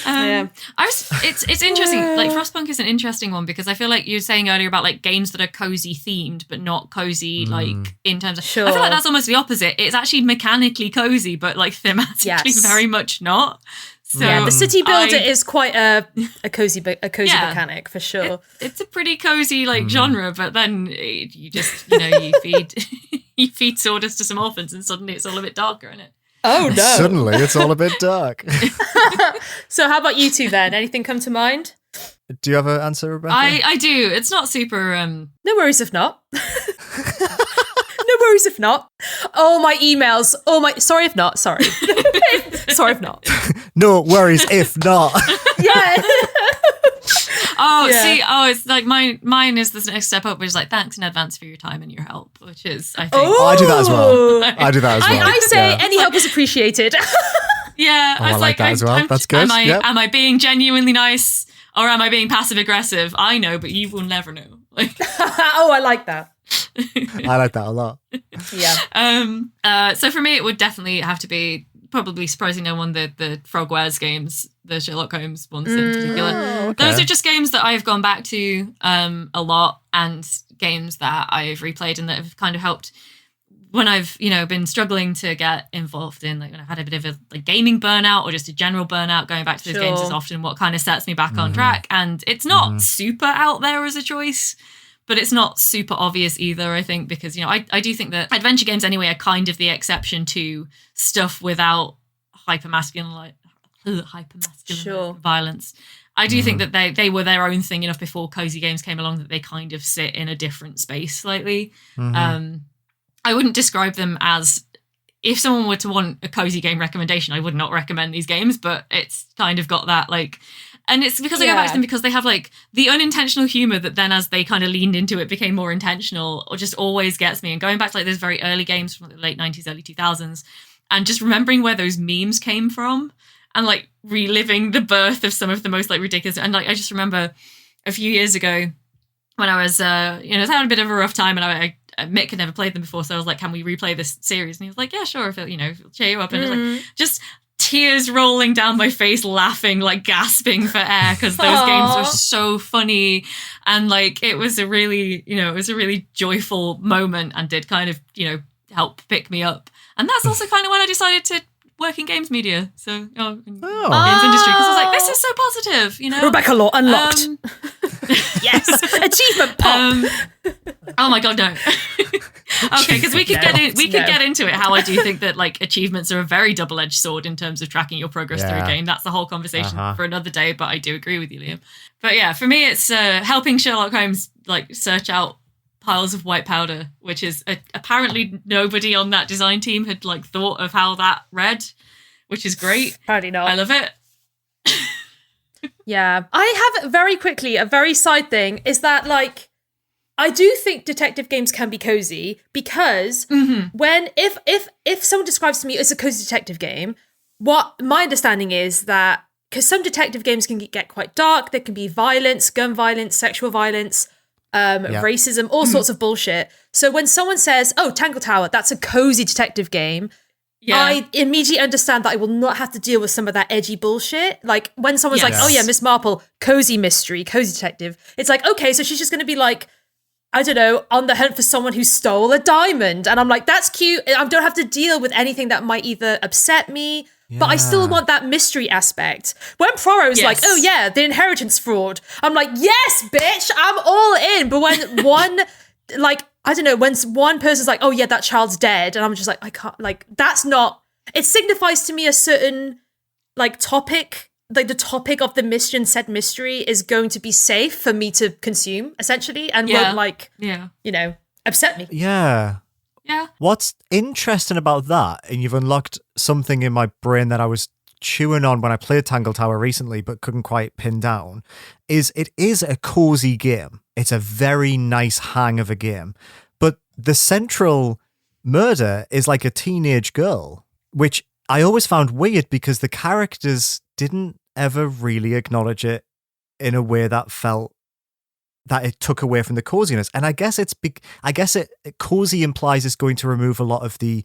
B: It's interesting. Like, Frostpunk is an interesting one, because I feel like you were saying earlier about like games that are cozy themed but not cozy like in terms of. Sure. I feel like that's almost the opposite. It's actually mechanically cozy, but like thematically very much not. So
C: the city builder is quite a cozy mechanic for sure.
B: It's a pretty cozy like genre, but then you just you feed sawdust to some orphans and suddenly it's all a bit darker, isn't it?
C: Oh no!
A: Suddenly, it's all a bit dark.
C: So, how about you two then? Anything come to mind?
A: Do you have an answer, Rebecca?
B: I do. It's not super.
C: No worries if not. No worries if not. All my emails. Sorry if not. Sorry. Sorry if not.
A: No worries if not.
C: Yeah.
B: It's like mine is this next step up, which is like, thanks in advance for your time and your help, which is, I think.
A: Oh, I do that as well.
C: I say any help is appreciated.
B: Yeah.
A: I like that as well. That's good.
B: Am I being genuinely nice, or am I being passive aggressive? I know, but you will never know. Like,
C: I like that.
A: I like that a lot.
C: Yeah.
B: So for me, it would definitely have to be, probably surprising no one, the Frogwares games, the Sherlock Holmes ones in particular.
A: Okay.
B: Those are just games that I've gone back to a lot, and games that I've replayed and that have kind of helped when I've, been struggling to get involved in, like when I've had a bit of a gaming burnout or just a general burnout, going back to those games is often what kind of sets me back on track. And it's not super out there as a choice, but it's not super obvious either, I think, because, I do think that adventure games anyway are kind of the exception to stuff without hypermasculine violence. I do think that they were their own thing enough before cozy games came along that they kind of sit in a different space slightly. I wouldn't describe them as, if someone were to want a cozy game recommendation, I would not recommend these games, but it's kind of got that and it's because I go back to them because they have the unintentional humor that then as they kind of leaned into it became more intentional, or just always gets me. And going back to those very early games from the late 90s, early 2000s, and just remembering where those memes came from and reliving the birth of some of the most ridiculous. And I just remember a few years ago when I was, I was having a bit of a rough time, and Mick had never played them before. So I was like, can we replay this series? And he was like, yeah, sure. If it'll cheer you up. And it was just tears rolling down my face, laughing, gasping for air, because those games were so funny. And it was a really, it was a really joyful moment, and did kind of, help pick me up. And that's also kind of when I decided to work in games media. So, in games industry. Because I was like, this is so positive,
C: Rebecca Law unlocked. Yes. Achievement pop.
B: Oh my God, no. Okay, because we could get into it, how I do think that achievements are a very double-edged sword in terms of tracking your progress through a game. That's the whole conversation for another day, but I do agree with you, Liam. But yeah, for me, it's helping Sherlock Holmes search out piles of white powder, which is apparently nobody on that design team had thought of how that read, which is great.
C: Apparently not.
B: I love it.
C: Yeah. I have very quickly a very side thing is that I do think detective games can be cozy because when if someone describes to me it's a cozy detective game, what my understanding is that because some detective games can get quite dark, there can be violence, gun violence, sexual violence, racism, all sorts of bullshit. So when someone says, "Oh, Tangle Tower, that's a cozy detective game," I immediately understand that I will not have to deal with some of that edgy bullshit. When someone's "Oh yeah, Miss Marple, cozy mystery, cozy detective," it's okay, so she's just going to be I don't know, on the hunt for someone who stole a diamond. And I'm that's cute. I don't have to deal with anything that might either upset me, but I still want that mystery aspect. When Proro's "Oh yeah, the inheritance fraud," I'm yes, bitch, I'm all in. But when one, I don't know, when one person's "Oh yeah, that child's dead," and I'm just I can't, that's not, it signifies to me a certain, topic, the topic of the said mystery is going to be safe for me to consume, essentially, and won't, upset me.
A: Yeah.
B: Yeah.
A: What's interesting about that, and you've unlocked something in my brain that I was chewing on when I played Tangle Tower recently but couldn't quite pin down, is it is a cozy game. It's a very nice hang of a game. But the central murder is a teenage girl, which I always found weird because the characters didn't ever really acknowledge it in a way that felt that it took away from the coziness. And I guess cozy implies it's going to remove a lot of the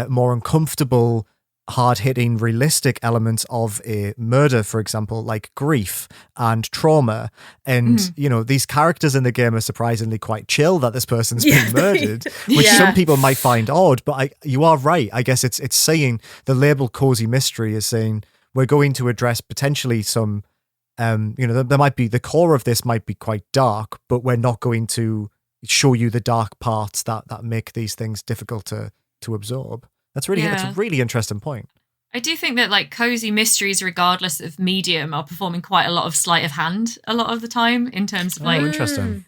A: more uncomfortable, hard-hitting, realistic elements of a murder, for example, like grief and trauma. And, these characters in the game are surprisingly quite chill that this person's been murdered, which some people might find odd, but you are right. I guess it's saying, the label cozy mystery is saying, we're going to address potentially some, there might be, the core of this might be quite dark, but we're not going to show you the dark parts that make these things difficult to absorb. That's a really interesting point.
B: I do think that cozy mysteries, regardless of medium, are performing quite a lot of sleight of hand a lot of the time in terms of
A: interesting.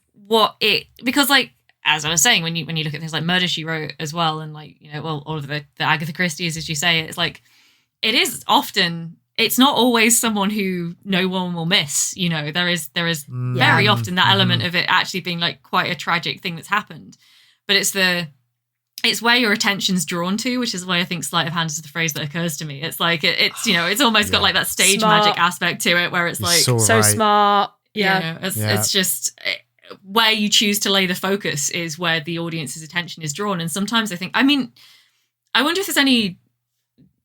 B: Because as I was saying, when you look at things like Murder, She Wrote as well, and all of the Agatha Christie's, as you say, it's it is often, it's not always someone who no one will miss. There is very often that element of it actually being quite a tragic thing that's happened, but it's where your attention's drawn to, which is why I think sleight of hand is the phrase that occurs to me. It's it's almost got that stage magic aspect to it, where it's
C: so smart. Yeah,
B: it's just where you choose to lay the focus is where the audience's attention is drawn. And sometimes I wonder if there's any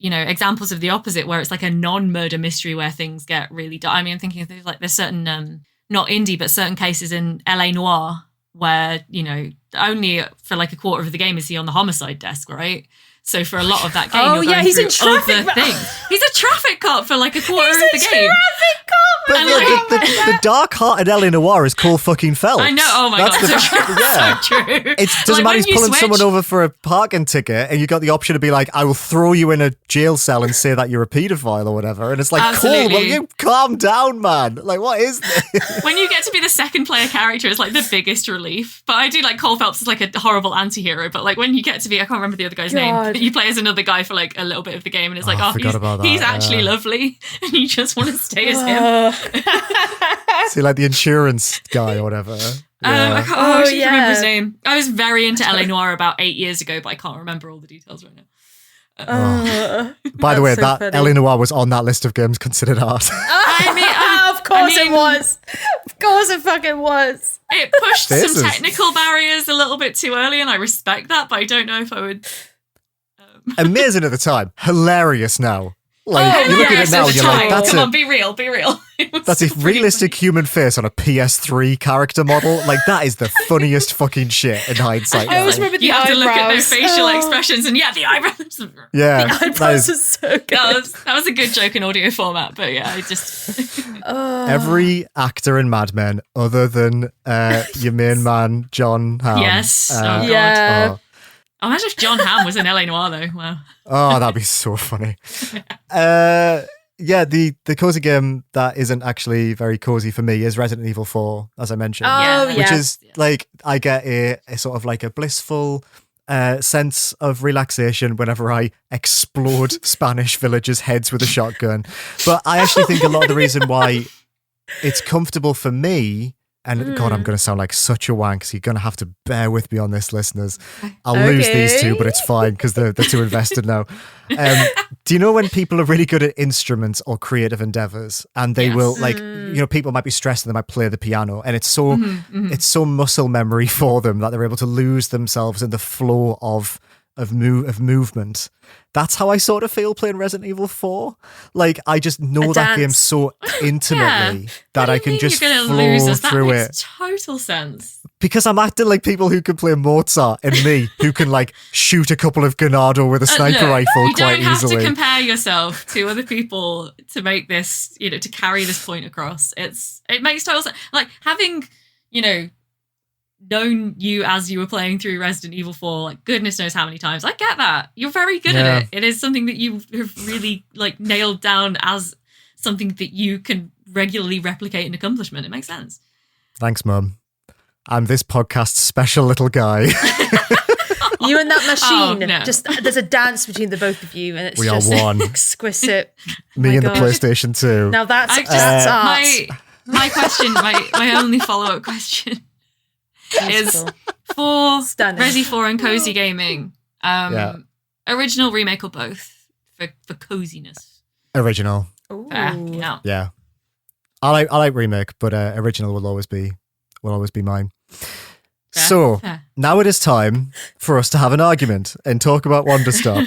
B: examples of the opposite, where it's a non-murder mystery where things get really dark. I'm thinking of there's certain, not indie, but certain cases in LA Noire, where, only for like a quarter of the game is he on the homicide desk, right? So for a lot of that game, you're going
C: he's
B: through
C: in traffic.
B: other things. He's a traffic cop for like a quarter of the game.
C: Traffic cop.
A: But the dark-hearted L.A. Noir is Cole fucking Phelps.
B: I know. Oh my God, so true.
A: Yeah.
B: So true.
A: It doesn't matter. He's pulling someone over for a parking ticket, and you got the option to be like, "I will throw you in a jail cell and say that you're a paedophile or whatever." And it's like,
B: Absolutely.
A: Cole, will you calm down, man? Like, what is this?
B: When you get to be the second player character, it's like the biggest relief. But I do like Cole Phelps is like a horrible anti-hero. But like when you get to be, I can't remember the other guy's name, but you play as another guy for like a little bit of the game, and it's like,
A: I forgot about that,
B: he's actually lovely, and you just want to stay as him.
A: See, like the insurance guy or whatever.
B: I can't remember his
C: yeah.
B: name. I was very into LA Noire about 8 years ago, but I can't remember all the details right now.
A: By the way,
C: so
A: that
C: funny.
A: L.A. Noir was on that list of games considered art.
C: Of course it was. Of course it fucking was.
B: It pushed some technical barriers a little bit too early, and I respect that, but I don't know if I would.
A: Amazing at the time, hilarious now. Like you look at it now, and you're like,
B: Come on, be real.
A: That's a realistic human face on a PS3 character model. Like that is the funniest fucking shit in hindsight.
C: I always remember the
B: you have
C: eyebrows.
B: to look at their facial expressions, and the eyebrows.
A: Yeah,
C: the eyebrows are so good.
B: That was a good joke in audio format, but yeah, I just
A: every actor in Mad Men, other than your main man John Hamm.
B: Yes. Oh God.
C: Yeah.
B: Oh, imagine if John Hamm was in LA Noire though. Wow.
A: Oh, that'd be so funny. The cozy game that isn't actually very cozy for me is Resident Evil 4, as I mentioned. Which is like I get a sort of like a blissful sense of relaxation whenever I explode Spanish villagers' heads with a shotgun. But I actually think a lot of the reason why it's comfortable for me, and God, I'm going to sound like such a wank, so you're going to have to bear with me on this, listeners. I'll lose these two, but it's fine because they're too invested now. Do you know when people are really good at instruments or creative endeavors, and they will like, people might be stressed and they might play the piano, and it's so it's so muscle memory for them that they're able to lose themselves in the flow of movement. That's how I sort of feel playing Resident Evil 4. Like I just know that game so intimately that I can just flow through it.
B: That makes total sense.
A: Because I'm acting like people who can play Mozart and me who can like shoot a couple of Ganado with a sniper rifle quite easily.
B: You don't have to compare yourself to other people to make this, to carry this point across. It makes total sense. Like having, known you as you were playing through Resident Evil 4, like goodness knows how many times. I get that. You're very good at it. It is something that you have really like nailed down as something that you can regularly replicate an accomplishment. It makes sense.
A: Thanks, Mum. I'm this podcast's special little guy.
C: You and that machine.
B: No.
C: Just there's a dance between the both of you, and it's
A: we
C: just
A: are one.
C: Exquisite.
A: Me and
C: God.
A: the PlayStation 2.
C: Now that's art.
B: My question, my only follow-up question is for Resi 4 and Cozy Gaming. Original, remake, or both for coziness?
A: Original.
B: Yeah.
A: I like remake, but original will always be mine. So now it is time for us to have an argument and talk about Wanderstop.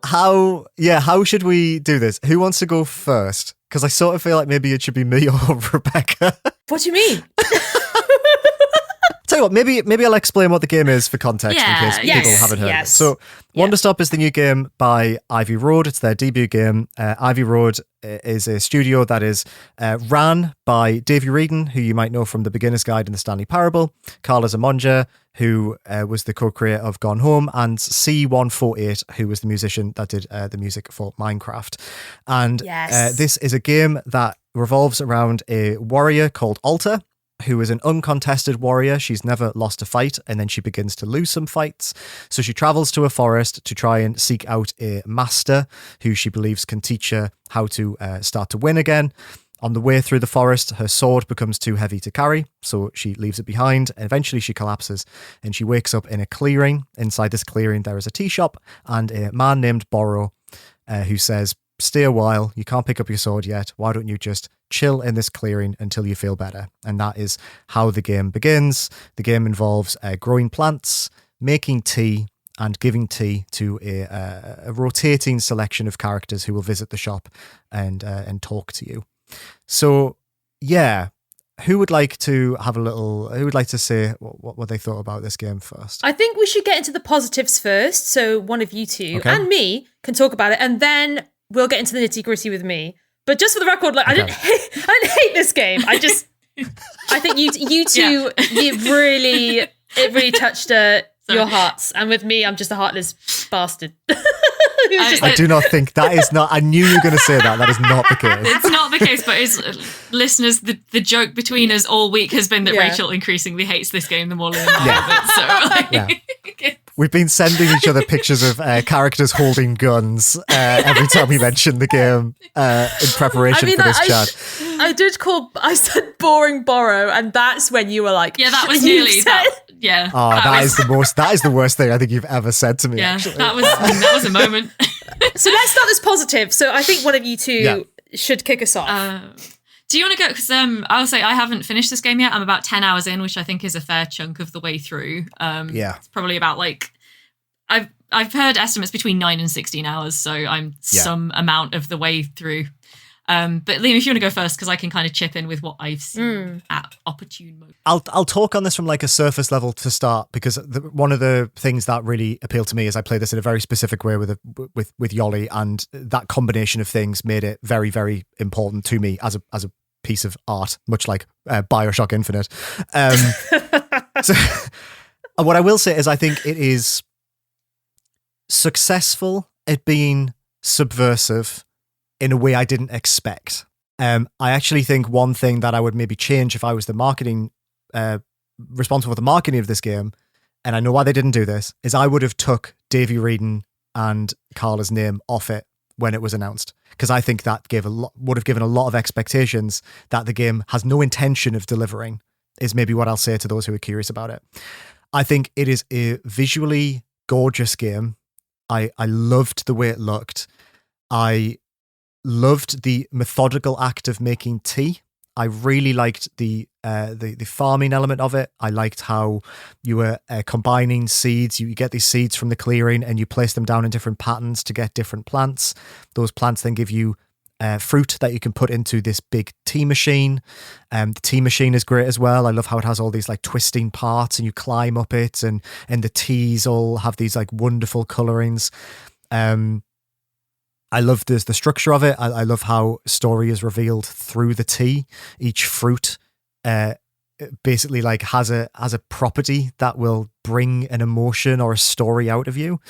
A: How should we do this? Who wants to go first? Because I sort of feel like maybe it should be me or Rebecca.
C: What do you mean?
A: Tell you what, maybe I'll explain what the game is for context in case people haven't heard of it. So Wanderstop is the new game by Ivy Road. It's their debut game. Ivy Road is a studio that is ran by Davey Reedon, who you might know from The Beginner's Guide and The Stanley Parable, Carla Zamonja, who was the co-creator of Gone Home, and C148, who was the musician that did the music for Minecraft. And this is a game that revolves around a warrior called Alta, who is an uncontested warrior. She's never lost a fight, and then she begins to lose some fights. So she travels to a forest to try and seek out a master who she believes can teach her how to start to win again. On the way through the forest, her sword becomes too heavy to carry, so she leaves it behind, and eventually she collapses, and she wakes up in a clearing. Inside this clearing, there is a tea shop, and a man named Borrow, who says, "Stay a while, you can't pick up your sword yet, why don't you just chill in this clearing until you feel better?" And that is how the game begins. The game involves growing plants, making tea, and giving tea to a rotating selection of characters who will visit the shop and talk to you. So, yeah. Who would like to say what they thought about this game first?
C: I think we should get into the positives first. So one of you two and me can talk about it, and then we'll get into the nitty-gritty with me. But just for the record, like I didn't hate this game. I think you two, it really touched your hearts. And with me, I'm just a heartless bastard.
A: I do not think that is not. I knew you were going to say that. That is not the case.
B: It's not the case, but as listeners, the joke between us all week has been that Rachel increasingly hates this game the more Liam loves it. So,
A: we've been sending each other pictures of characters holding guns every time we mention the game in preparation for this chat.
C: I said boring borrow, and that's when you were like,
B: yeah, that was nearly that. Yeah.
A: Oh, that is the worst thing I think you've ever said to me.
B: Yeah,
A: actually.
B: that was a moment.
C: So let's start this positive. So I think one of you two should kick us off.
B: Do you want to go? Because I'll say I haven't finished this game yet. I'm about 10 hours in, which I think is a fair chunk of the way through. It's probably about like I've heard estimates between 9 and 16 hours, so I'm some amount of the way through. But Liam, if you want to go first, because I can kind of chip in with what I've seen at opportune moments.
A: I'll talk on this from like a surface level to start, because one of the things that really appealed to me is I played this in a very specific way with Yoli, and that combination of things made it very, very important to me as a piece of art, much like BioShock Infinite. So what I will say is I think it is successful at being subversive in a way I didn't expect. I actually think one thing that I would maybe change if I was the marketing responsible for the marketing of this game, and I know why they didn't do this, is I would have took Davey Reedon and Carla's name off it when it was announced, because I think that would have given a lot of expectations that the game has no intention of delivering, is maybe what I'll say to those who are curious about it. I think it is a visually gorgeous game. I loved the way it looked. I loved the methodical act of making tea. I really liked the farming element of it. I liked how you were combining seeds. You get these seeds from the clearing and you place them down in different patterns to get different plants. Those plants then give you fruit that you can put into this big tea machine. The tea machine is great as well. I love how it has all these like twisting parts and you climb up it, and the teas all have these like wonderful colorings. I love the structure of it. I love how story is revealed through the tea. Each fruit basically like has a property that will bring an emotion or a story out of you.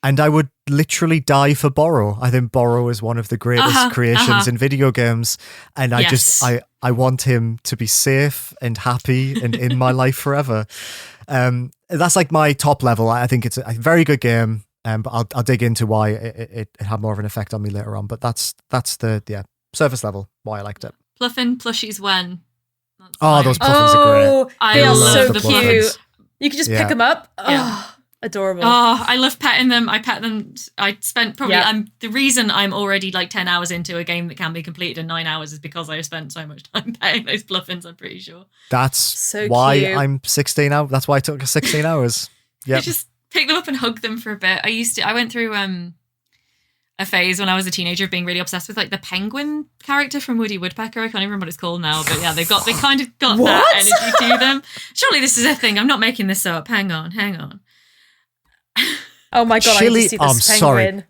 A: And I would literally die for Borrow. I think Borrow is one of the greatest creations in video games. And I want him to be safe and happy and in my life forever. That's like my top level. I think it's a very good game. But I'll dig into why it had more of an effect on me later on. But that's the surface level why I liked it.
B: Pluffin plushies when.
A: Those Pluffins are great.
C: I love the cute.
A: Pluffins.
C: You can just pick them up. Adorable.
B: I love petting them. I pet them. I spent probably. The reason I'm already like 10 hours into a game that can be completed in 9 hours is because I have spent so much time petting those Pluffins. I'm pretty sure.
A: That's
C: so
A: why
C: cute.
A: I'm 16 hours. That's why it took 16 hours. Yeah.
B: Just pick them up and hug them for a bit. I went through a phase when I was a teenager of being really obsessed with like the penguin character from Woody Woodpecker. I can't even remember what it's called now, but yeah, they kind of got that energy to them. Surely this is a thing. I'm not making this up. Hang on.
C: Oh my god, I need to see this penguin.
A: Sorry.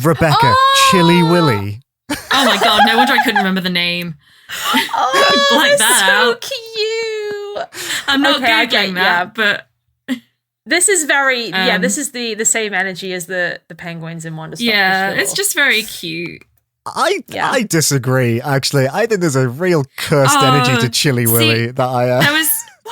A: Rebecca, Chilly Willy.
B: Oh my god, no wonder I couldn't remember the name. Blank that out.
C: So cute.
B: I'm not Googling that, but
C: this is very this is the same energy as the penguins in Wanderstop.
B: Yeah,
C: for sure.
B: it's just very cute.
A: I disagree, actually. I think there's a real cursed energy to Chilly Willy that I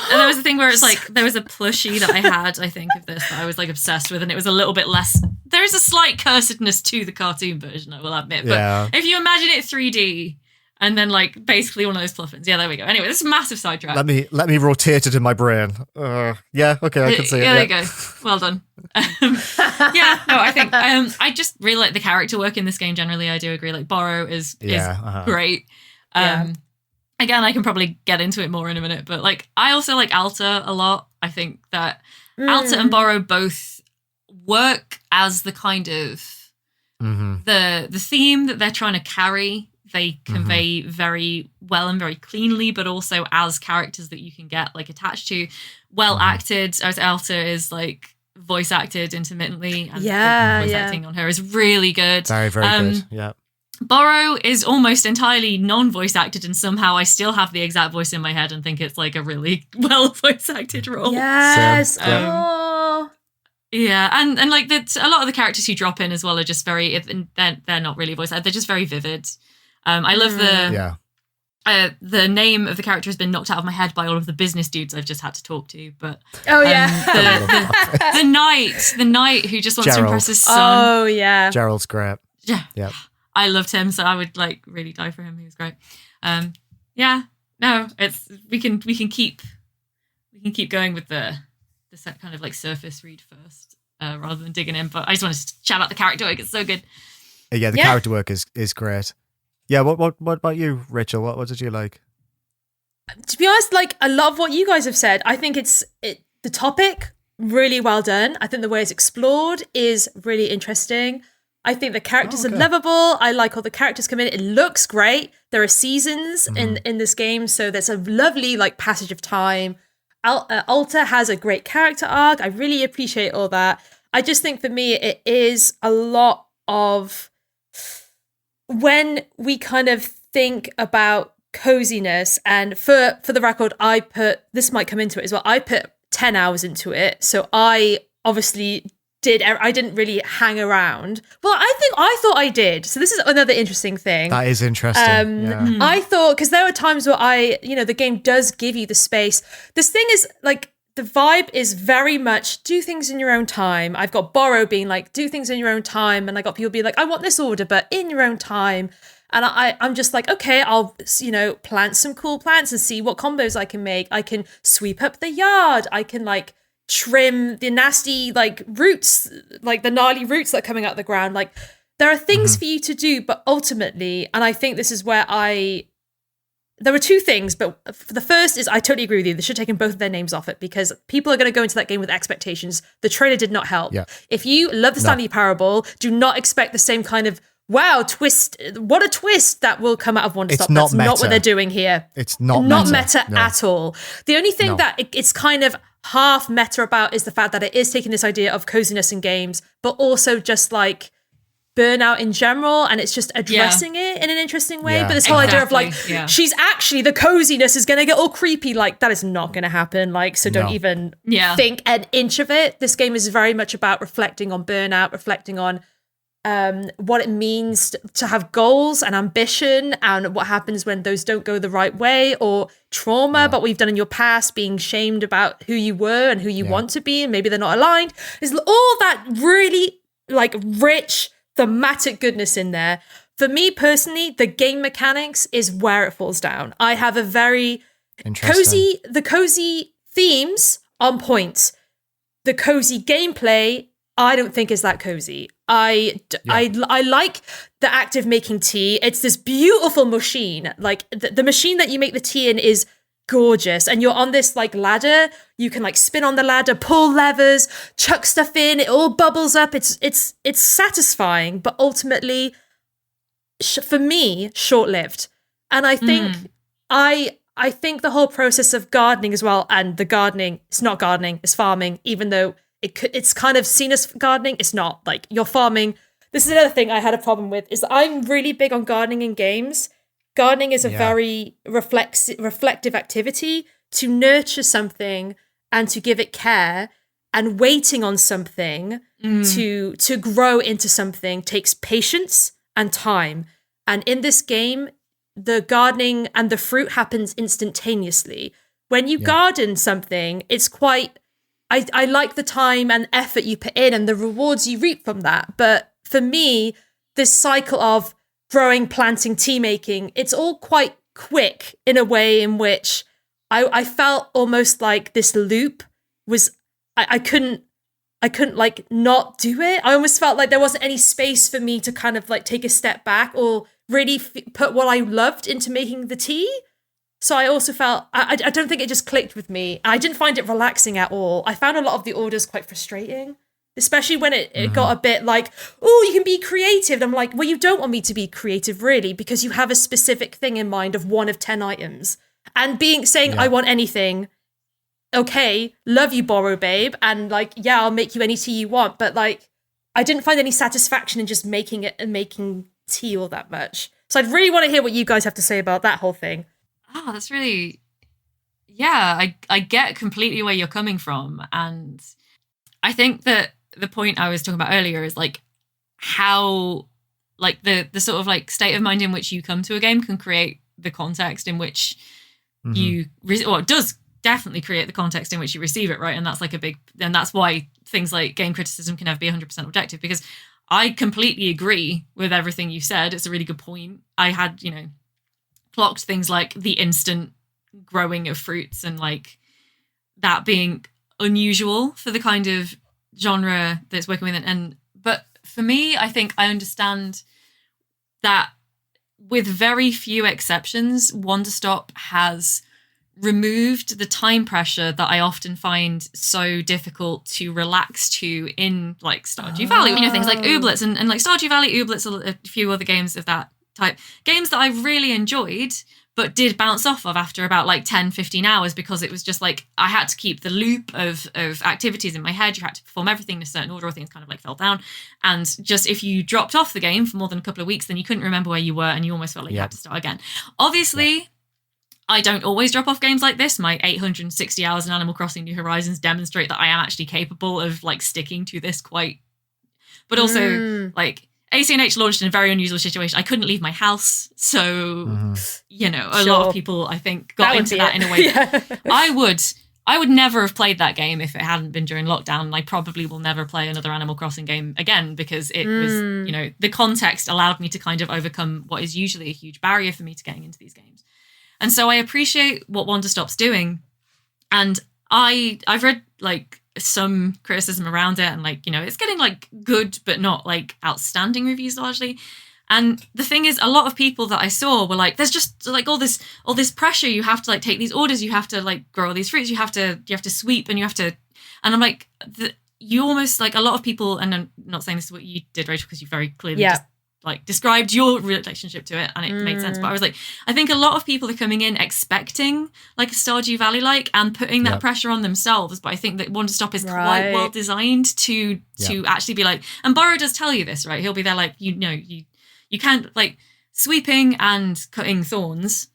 B: there was a thing where it's like there was a plushie that I had, I think, of this that I was like obsessed with, and it was a little bit less. There is a slight cursedness to the cartoon version, I will admit. But if you imagine it 3D and then like basically one of those Pluffins, there we go. Anyway, this is a massive sidetrack.
A: Let me rotate it in my brain. Okay, I can see it.
B: Yeah, there you go. Well done. I think I just really like the character work in this game. Generally, I do agree. Like Borrow is great. Again, I can probably get into it more in a minute, but like I also like Alta a lot. I think that Alta and Borrow both work as the kind of the theme that they're trying to carry. They convey very well and very cleanly, but also as characters that you can get like attached to. Well acted, as Alta is like voice acted intermittently, and the voice acting on her is really good.
A: Very, very good. Yeah.
B: Borrow is almost entirely non-voice acted, and somehow I still have the exact voice in my head and think it's like a really well voice acted role.
C: Yes.
B: Yeah, and like a lot of the characters who drop in as well are just very. They're not really voice acted. They're just very vivid. I love the name of the character has been knocked out of my head by all of the business dudes I've just had to talk to. But the knight who just wants to impress his son.
C: Oh yeah,
A: Gerald's great.
B: Yeah. I loved him, so I would like really die for him. He was great. We can keep going with the set kind of like surface read first, rather than digging in. But I just wanted to shout out the character work. It's so good.
A: Yeah, the character work is great. Yeah, what about you, Rachel? What did you like?
C: To be honest, like a lot of what you guys have said, I think the topic really well done. I think the way it's explored is really interesting. I think the characters are lovable. I like all the characters come in. It looks great. There are seasons in this game, so there's a lovely like passage of time. Alta has a great character arc. I really appreciate all that. I just think for me, it is a lot of when we kind of think about coziness. And for the record, this might come into it as well. I put 10 hours into it, so I obviously I didn't really hang around. Well, I thought I did. So this is another interesting thing.
A: That is interesting.
C: I thought, because there were times where the game does give you the space. This thing is like, the vibe is very much do things in your own time. I've got Borrow being like, do things in your own time. And I got people being like, I want this order, but in your own time. And I'm just like, okay, I'll, plant some cool plants and see what combos I can make. I can sweep up the yard. I can like trim the nasty like roots, like the gnarly roots that are coming out of the ground. Like there are things for you to do, but ultimately, and I think this is where there were two things, but the first is I totally agree with you. They should have taken both of their names off it because people are going to go into that game with expectations. The trailer did not help. Yeah. If you love the Stanley Parable, do not expect the same kind of wow twist. What a twist that will come out of Wanderstop. That's not what they're doing here.
A: It's not
C: meta at all. The only thing that it's kind of half meta about is the fact that it is taking this idea of coziness in games, but also just like burnout in general, and it's just addressing it in an interesting way. But this whole idea of like she's actually, the coziness is gonna get all creepy, like that is not gonna happen, like so don't even think an inch of it. This game is very much about reflecting on burnout, reflecting on what it means to have goals and ambition, and what happens when those don't go the right way, or trauma, but what you've done in your past, being shamed about who you were and who you want to be, and maybe they're not aligned. There's all that really like rich thematic goodness in there. For me personally, the game mechanics is where it falls down. I have a very cozy themes on point. The cozy gameplay, I don't think is that cozy. I like the act of making tea. It's this beautiful machine. Like the machine that you make the tea in is gorgeous. And you're on this like ladder. You can like spin on the ladder, pull levers, chuck stuff in. It all bubbles up. It's satisfying, but ultimately, for me, short-lived. And I think I think the whole process of gardening as well, and the gardening, it's not gardening, it's farming, even though it's kind of seen as gardening. It's not, like you're farming. This is another thing I had a problem with, is that I'm really big on gardening in games. Gardening is a very reflective activity. To nurture something and to give it care, and waiting on something to grow into something takes patience and time. And in this game, the gardening and the fruit happens instantaneously. When you garden something, it's quite... I like the time and effort you put in and the rewards you reap from that. But for me, this cycle of growing, planting, tea making, it's all quite quick in a way in which I felt almost like this loop was, I couldn't like not do it. I almost felt like there wasn't any space for me to kind of like take a step back or really put what I loved into making the tea. So I also felt, I don't think it just clicked with me. I didn't find it relaxing at all. I found a lot of the orders quite frustrating, especially when it got a bit like, oh, you can be creative. And I'm like, well, you don't want me to be creative, really, because you have a specific thing in mind of 1 of 10 items. And saying, I want anything, okay, love you, Borrow Babe. And like, yeah, I'll make you any tea you want. But like, I didn't find any satisfaction in just making it and making tea all that much. So I'd really want to hear what you guys have to say about that whole thing.
B: Oh, that's really, yeah, I get completely where you're coming from. And I think that the point I was talking about earlier is like how like the sort of like state of mind in which you come to a game can create the context in which it does definitely create the context in which you receive it, right? And that's like and that's why things like game criticism can never be 100% objective, because I completely agree with everything you said. It's a really good point. I had, clocked things like the instant growing of fruits and like that being unusual for the kind of genre that's working with it. But for me, I think I understand that with very few exceptions, Wanderstop has removed the time pressure that I often find so difficult to relax to in like Stardew Valley. Things like Ooblets and like Stardew Valley, Ooblets, a few other games of that type. Games that I really enjoyed, but did bounce off of after about like 10, 15 hours, because it was just like I had to keep the loop of activities in my head. You had to perform everything in a certain order or things kind of like fell down. And just if you dropped off the game for more than a couple of weeks, then you couldn't remember where you were and you almost felt like you had to start again. Obviously, I don't always drop off games like this. My 860 hours in Animal Crossing New Horizons demonstrate that I am actually capable of like sticking to this quite. But also like ACNH launched in a very unusual situation. I couldn't leave my house. So, a lot of people, I think, got into that in a way. I would never have played that game if it hadn't been during lockdown. And I probably will never play another Animal Crossing game again, because it was, the context allowed me to kind of overcome what is usually a huge barrier for me to getting into these games. And so I appreciate what Wanderstop's doing. And I've read like some criticism around it, and like, it's getting like good but not like outstanding reviews largely. And the thing is, a lot of people that I saw were like, there's just like all this pressure. You have to like take these orders, you have to like grow all these fruits, you have to sweep, and and I'm like, you almost like a lot of people, and I'm not saying this is what you did, Rachel, because you very clearly just like described your relationship to it and it made sense. But I was like, I think a lot of people are coming in expecting like a Stardew Valley like and putting that pressure on themselves. But I think that Wanderstop is quite well designed to actually be like, and Borrow does tell you this, right? He'll be there like, you can't like sweeping and cutting thorns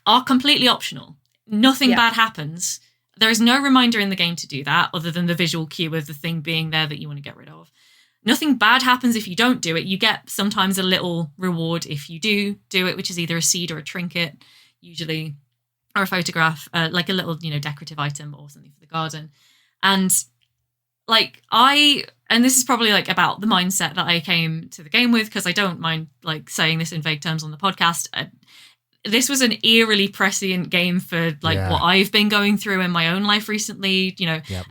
B: are completely optional. Nothing bad happens. There is no reminder in the game to do that other than the visual cue of the thing being there that you want to get rid of. Nothing bad happens if you don't do it. You get sometimes a little reward if you do it, which is either a seed or a trinket, usually, or a photograph, like a little, decorative item or something for the garden. And like and this is probably like about the mindset that I came to the game with, because I don't mind like saying this in vague terms on the podcast. This was an eerily prescient game for like what I've been going through in my own life recently.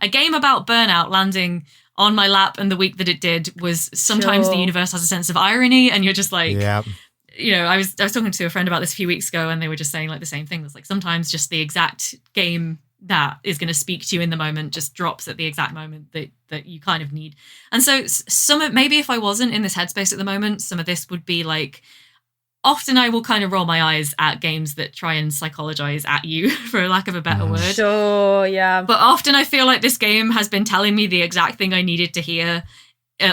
B: A game about burnout landing on my lap, and the week that it did was sometimes the universe has a sense of irony, and you're just like, I was talking to a friend about this a few weeks ago, and they were just saying like the same thing. It's like sometimes just the exact game that is going to speak to you in the moment just drops at the exact moment that you kind of need. And so maybe if I wasn't in this headspace at the moment, some of this would be like, often I will kind of roll my eyes at games that try and psychologize at you, for lack of a better word.
C: Sure, yeah.
B: But often I feel like this game has been telling me the exact thing I needed to hear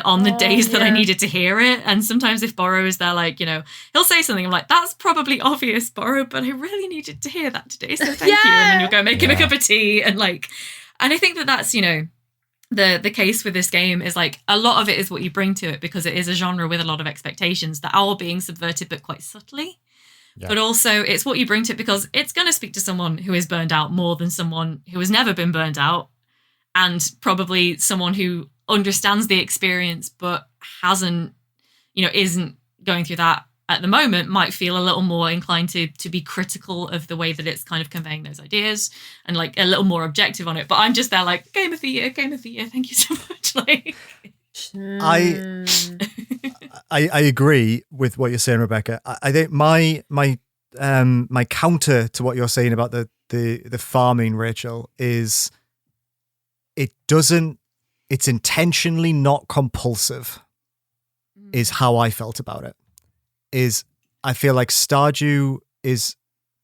B: on the days that I needed to hear it. And sometimes if Borrow is there, like, he'll say something, I'm like, that's probably obvious, Borrow, but I really needed to hear that today, so thank you. And then you'll go make him a cup of tea. And I think that that's, the case with this game is like a lot of it is what you bring to it, because it is a genre with a lot of expectations that are being subverted, but quite subtly. Yeah. But also it's what you bring to it because it's going to speak to someone who is burned out more than someone who has never been burned out, and probably someone who understands the experience but hasn't, isn't going through that at the moment, might feel a little more inclined to be critical of the way that it's kind of conveying those ideas and like a little more objective on it. But I'm just there like, game of the year, thank you so much. Like,
A: I agree with what you're saying, Rebecca. I think my my counter to what you're saying about the farming, Rachel, is it's intentionally not compulsive, is how I felt about it. Is I feel like Stardew is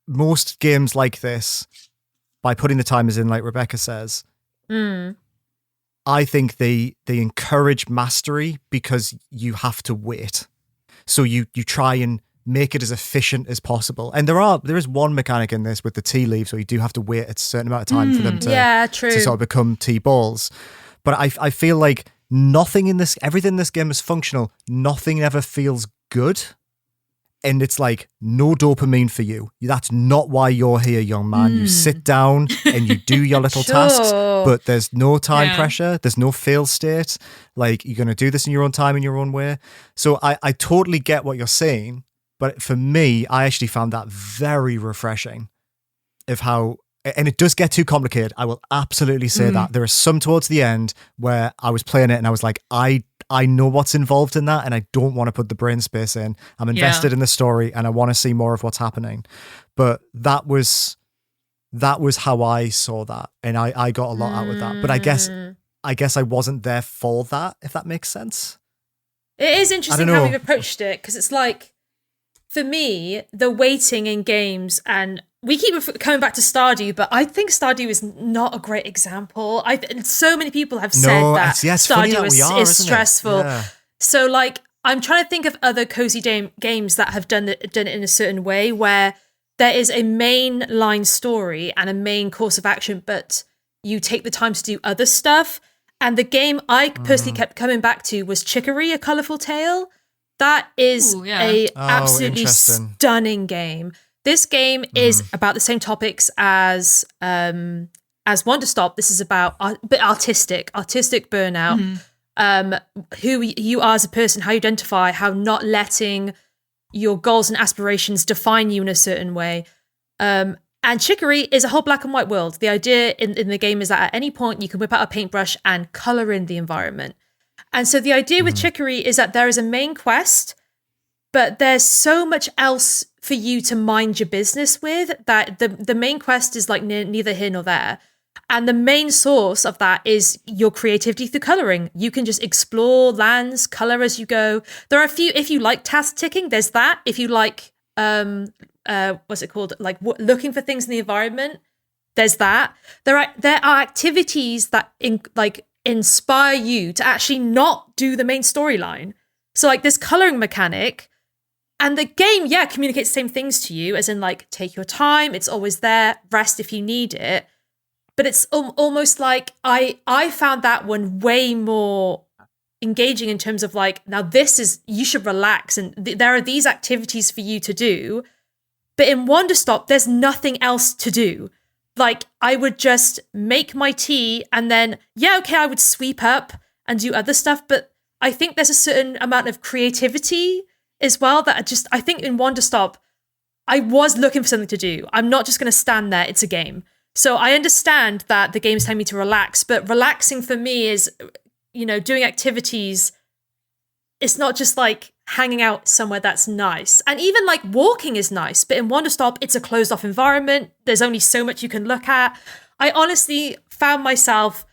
A: most games like this, by putting the timers in, like Rebecca says, I think they encourage mastery because you have to wait. So you try and make it as efficient as possible. And there is one mechanic in this with the tea leaves where you do have to wait a certain amount of time for them to sort of become tea balls. But I feel like everything in this game is functional. Nothing ever feels good. And it's like, no dopamine for you. That's not why you're here, young man. You sit down and you do your little tasks, but there's no time pressure. There's no fail state. Like, you're going to do this in your own time, in your own way. So I totally get what you're saying. But for me, I actually found that very refreshing of how, and it does get too complicated. I will absolutely say that. There are some towards the end where I was playing it and I was like, I know what's involved in that and I don't want to put the brain space in. I'm invested in the story and I want to see more of what's happening. But that was how I saw that. And I got a lot out of that. But I guess I wasn't there for that, if that makes sense.
C: It is interesting how we've approached it, because it's like, for me, the waiting in games, and we keep coming back to Stardew, but I think Stardew is not a great example. So many people have said that Stardew is stressful. Yeah. So, like, I'm trying to think of other cozy games that have done it in a certain way, where there is a main line story and a main course of action, but you take the time to do other stuff. And the game I personally kept coming back to was Chicory, A Colourful Tale. That is a absolutely stunning game. This game is about the same topics as Wanderstop. This is about a bit artistic burnout, who you are as a person, how you identify, how not letting your goals and aspirations define you in a certain way. And Chicory is a whole black and white world. The idea in the game is that at any point you can whip out a paintbrush and colour in the environment. And so the idea with Chicory is that there is a main quest, but there's so much else for you to mind your business with that the main quest is like neither here nor there. And the main source of that is your creativity through colouring. You can just explore lands, colour as you go. There are a few, if you like task ticking, there's that. If you like, what's it called? Like looking for things in the environment, there's that. There are activities that inspire you to actually not do the main storyline. So like this colouring mechanic, and the game, communicates the same things to you, as in like, take your time, it's always there, rest if you need it. But it's almost like I found that one way more engaging in terms of like, now this is, you should relax and there are these activities for you to do. But in Wanderstop, there's nothing else to do. Like, I would just make my tea and then, I would sweep up and do other stuff. But I think there's a certain amount of creativity as well that I think in Wanderstop, I was looking for something to do. I'm not just going to stand there. It's a game. So I understand that the game is telling me to relax, but relaxing for me is, doing activities. It's not just like hanging out somewhere that's nice. And even like walking is nice, but in Wanderstop, it's a closed off environment. There's only so much you can look at. I honestly found myself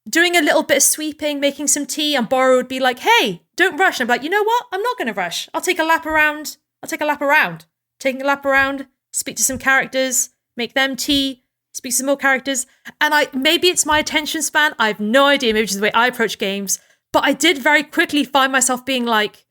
C: doing a little bit of sweeping, making some tea, and Borrow would be like, hey, don't rush. And I'm like, you know what? I'm not going to rush. I'll take a lap around. Taking a lap around, speak to some characters, make them tea, speak to some more characters. And maybe it's my attention span. I have no idea. Maybe it's just the way I approach games. But I did very quickly find myself being like,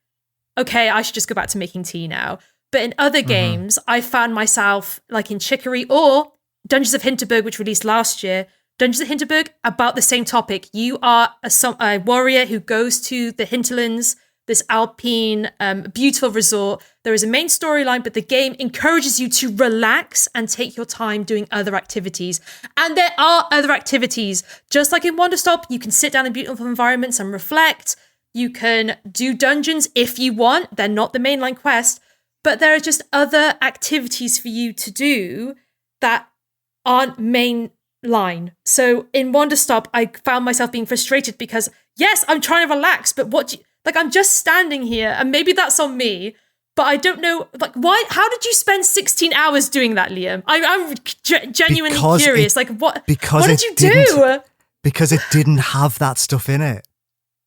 C: okay, I should just go back to making tea now. But in other games, I found myself like in Chicory or Dungeons of Hinterberg, which released last year. Dungeons of Hinterberg, about the same topic. You are a warrior who goes to the hinterlands, this alpine, beautiful resort. There is a main storyline, but the game encourages you to relax and take your time doing other activities. And there are other activities. Just like in Wanderstop, you can sit down in beautiful environments and reflect. You can do dungeons if you want. They're not the mainline quest, but there are just other activities for you to do that aren't mainline. So in Wanderstop, I found myself being frustrated because, yes, I'm trying to relax, but I'm just standing here, and maybe that's on me, but I don't know, like, why? How did you spend 16 hours doing that, Liam? I'm genuinely curious. What did you do?
A: Because it didn't have that stuff in it.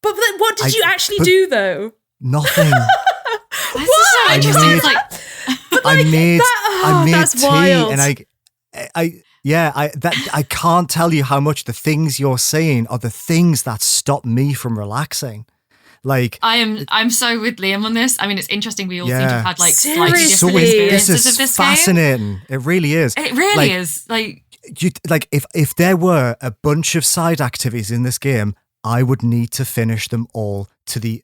C: But what did you actually do, though?
A: Nothing.
B: This is so interesting.
A: I made
C: that's
A: tea,
C: wild.
A: and I can't tell you how much the things you're saying are the things that stop me from relaxing. Like,
B: I'm so with Liam on this. I mean, it's interesting. We all seem to have had like slightly
C: Seriously.
B: different experiences
A: this is
B: of this
A: fascinating.
B: game.
A: It really is.
B: It really is.
A: If there were a bunch of side activities in this game, I would need to finish them all to the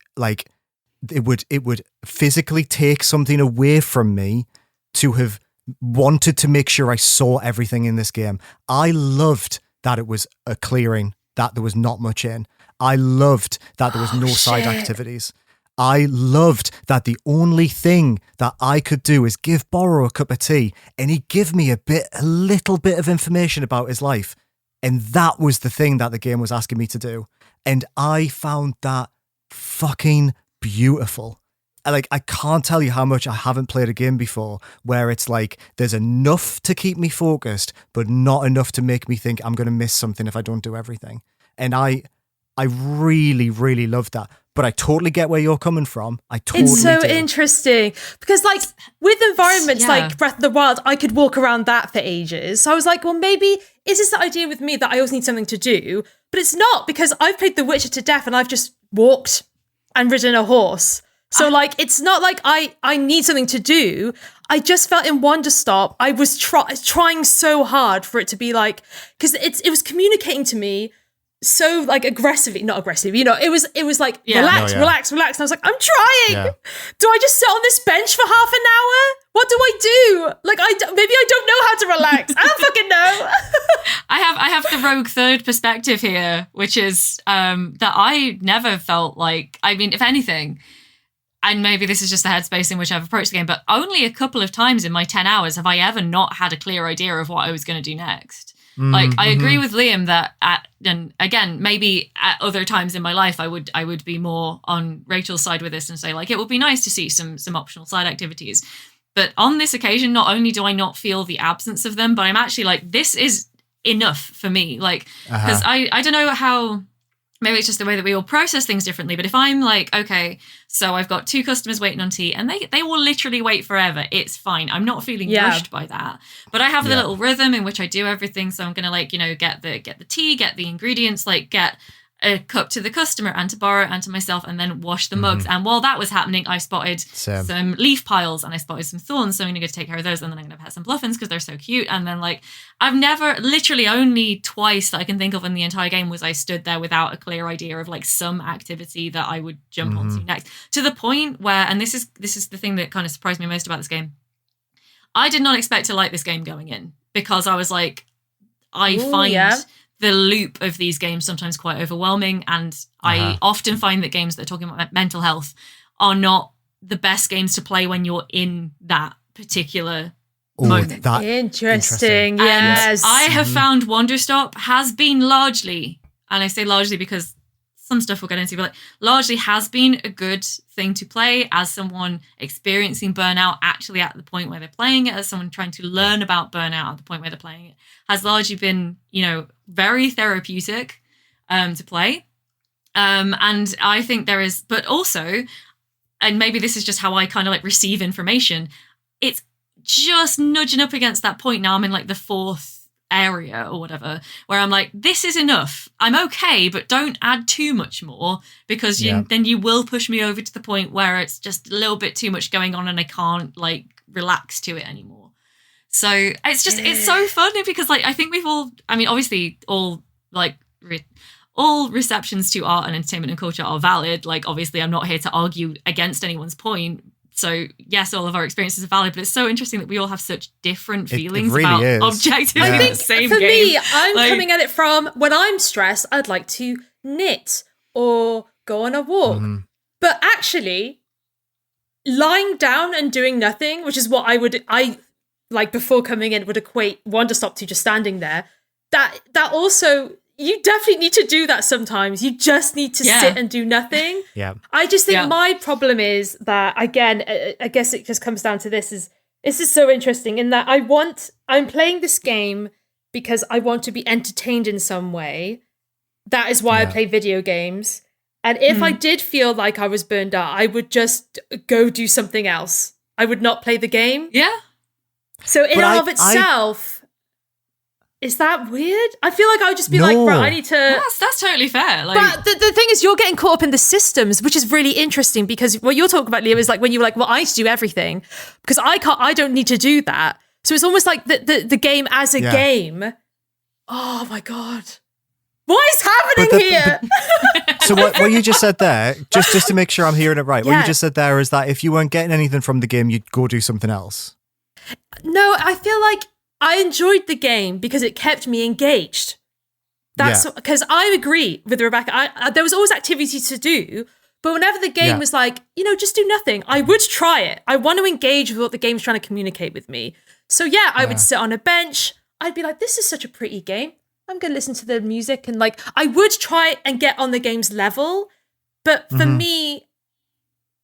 A: it would physically take something away from me to have wanted to make sure I saw everything in this game. I loved that it was a clearing, that there was not much in. I loved that there was no side activities. I loved that the only thing that I could do is give Borrow a cup of tea, and he'd give me a little bit of information about his life. And that was the thing that the game was asking me to do. And I found that fucking beautiful. I can't tell you how much I haven't played a game before where it's like there's enough to keep me focused, but not enough to make me think I'm going to miss something if I don't do everything. And I really, really love that. But I totally get where you're coming from.
C: It's so interesting because, like, with environments like Breath of the Wild, I could walk around that for ages. So I was like, well, maybe is this the idea with me that I always need something to do? But it's not, because I've played The Witcher to death and I've just walked and ridden a horse. So like, it's not like I need something to do. I just felt in Wanderstop, I was trying so hard for it to be like, because it was communicating to me so like aggressively, not aggressive, you know, it was like, relax. And I was like, I'm trying. Yeah. Do I just sit on this bench for half an hour? What do I do? Like, maybe I don't know how to relax. I don't fucking know.
B: I have the rogue third perspective here, which is that I never felt like, I mean, if anything, and maybe this is just the headspace in which I've approached the game, but only a couple of times in my 10 hours have I ever not had a clear idea of what I was going to do next. Like, I agree with Liam that and again, maybe at other times in my life, I would be more on Rachel's side with this and say, like, it would be nice to see some optional side activities. But on this occasion, not only do I not feel the absence of them, but I'm actually like, this is enough for me. Like, because I don't know how, maybe it's just the way that we all process things differently. But if I'm like, okay, so I've got 2 customers waiting on tea and they will literally wait forever. It's fine. I'm not feeling rushed by that. But I have the little rhythm in which I do everything. So I'm going to, like, you know, get the tea, get the ingredients, like get a cup to the customer and to Borrow and to myself, and then wash the mugs. And while that was happening, I spotted some leaf piles and I spotted some thorns. So I'm going to go take care of those, and then I'm going to pet some bluffins because they're so cute. And then, like, I've never, literally only twice that I can think of in the entire game was I stood there without a clear idea of like some activity that I would jump onto next. To the point where, and this is the thing that kind of surprised me most about this game, I did not expect to like this game going in, because I was like, I find the loop of these games sometimes quite overwhelming, and I often find that games that are talking about mental health are not the best games to play when you're in that particular moment.
C: Interesting. Yes.
B: And I have found Wanderstop has been largely, and I say largely because some stuff we'll get into, but like, largely has been a good thing to play as someone experiencing burnout actually at the point where they're playing it, as someone trying to learn about burnout at the point where they're playing it, has largely been, you know, very therapeutic to play. And I think there is, but also, and maybe this is just how I kind of like receive information, it's just nudging up against that point now. I'm in like the 4th area or whatever, where I'm like, this is enough. I'm okay, but don't add too much more, because then you will push me over to the point where it's just a little bit too much going on and I can't like relax to it anymore. So it's just, it's so funny because like, I think we've all, I mean, obviously all like all receptions to art and entertainment and culture are valid. Like, obviously I'm not here to argue against anyone's point. So yes, all of our experiences are valid, but it's so interesting that we all have such different feelings about objectively the same game.
C: For me, I'm coming at it from, when I'm stressed, I'd like to knit or go on a walk. But actually, lying down and doing nothing, which is what I like before coming in would equate Wanderstop to just standing there. That also, you definitely need to do that sometimes. You just need to sit and do nothing.
A: Yeah.
C: I just think my problem is that, again, I guess it just comes down to this is so interesting in that I'm playing this game because I want to be entertained in some way. That is why I play video games. And if I did feel like I was burned out, I would just go do something else. I would not play the game.
B: Yeah.
C: So in and of itself... Is that weird? I feel like I would just be like, right, I need to...
B: That's totally fair. Like,
C: but the thing is, you're getting caught up in the systems, which is really interesting because what you're talking about, Leo, is like when you were like, well, I need to do everything because I don't need to do that. So it's almost like the game as a game. Oh my God. What is happening here?
A: So what you just said there, just to make sure I'm hearing it right, what you just said there is that if you weren't getting anything from the game, you'd go do something else.
C: No, I feel like I enjoyed the game because it kept me engaged. That's because I agree with Rebecca. There was always activities to do, but whenever the game was like, just do nothing, I would try it. I want to engage with what the game's trying to communicate with me. So I would sit on a bench. I'd be like, this is such a pretty game. I'm going to listen to the music. And like, I would try and get on the game's level. But for me,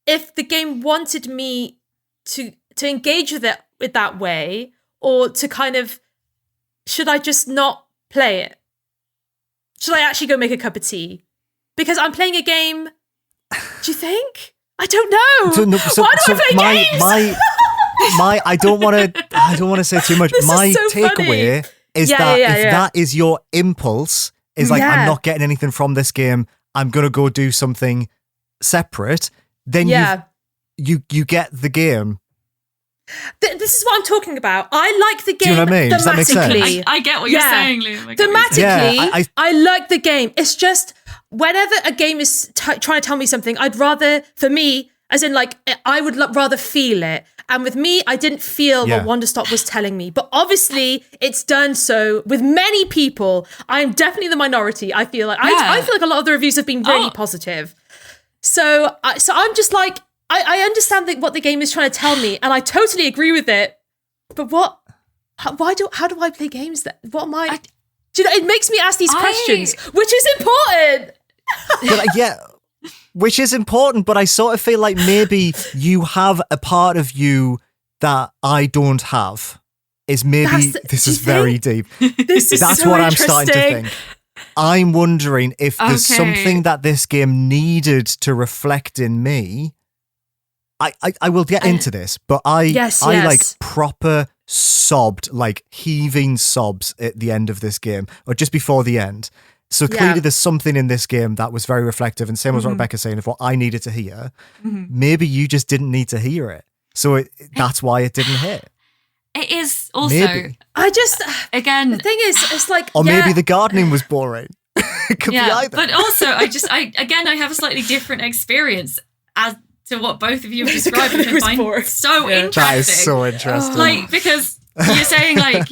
C: if the game wanted me to engage with it with that way, or to kind of, should I just not play it? Should I actually go make a cup of tea? Because I'm playing a game. Do you think? I don't know. Why do I play games?
A: I don't want to say too much. My takeaway is that if that is your impulse, is like, I'm not getting anything from this game, I'm going to go do something separate, then you get the game.
C: This is what I'm talking about. I like the game.
A: Do you know what I mean? Does that make sense?
B: I get what you're saying, Lou.
C: Thematically, I like the game. It's just whenever a game is trying to tell me something, I'd rather, for me, as in like, I would rather feel it. And with me, I didn't feel what Wanderstop was telling me. But obviously, it's done so with many people. I'm definitely the minority. I feel like I feel like a lot of the reviews have been really positive. So I'm just like, I understand what the game is trying to tell me, and I totally agree with it. But how do I play games then? What am I? Do you know? It makes me ask these questions, which is important.
A: But which is important. But I sort of feel like maybe you have a part of you that I don't have. This is very deep. That's
C: so
A: what I'm starting to think. I'm wondering if there's something that this game needed to reflect in me. I will get into this, but I like proper sobbed, like heaving sobs at the end of this game, or just before the end. So clearly there's something in this game that was very reflective, and same as what Rebecca's saying, of what I needed to hear. Maybe you just didn't need to hear it. So that's why it didn't hit.
B: It is also...
A: Maybe.
B: Again...
C: The thing is, it's like...
A: Or maybe the gardening was boring. It could be either.
B: But also, I have a slightly different experience as to what both of you have described, which I find so interesting.
A: That is so interesting.
B: Like, because you're saying, like,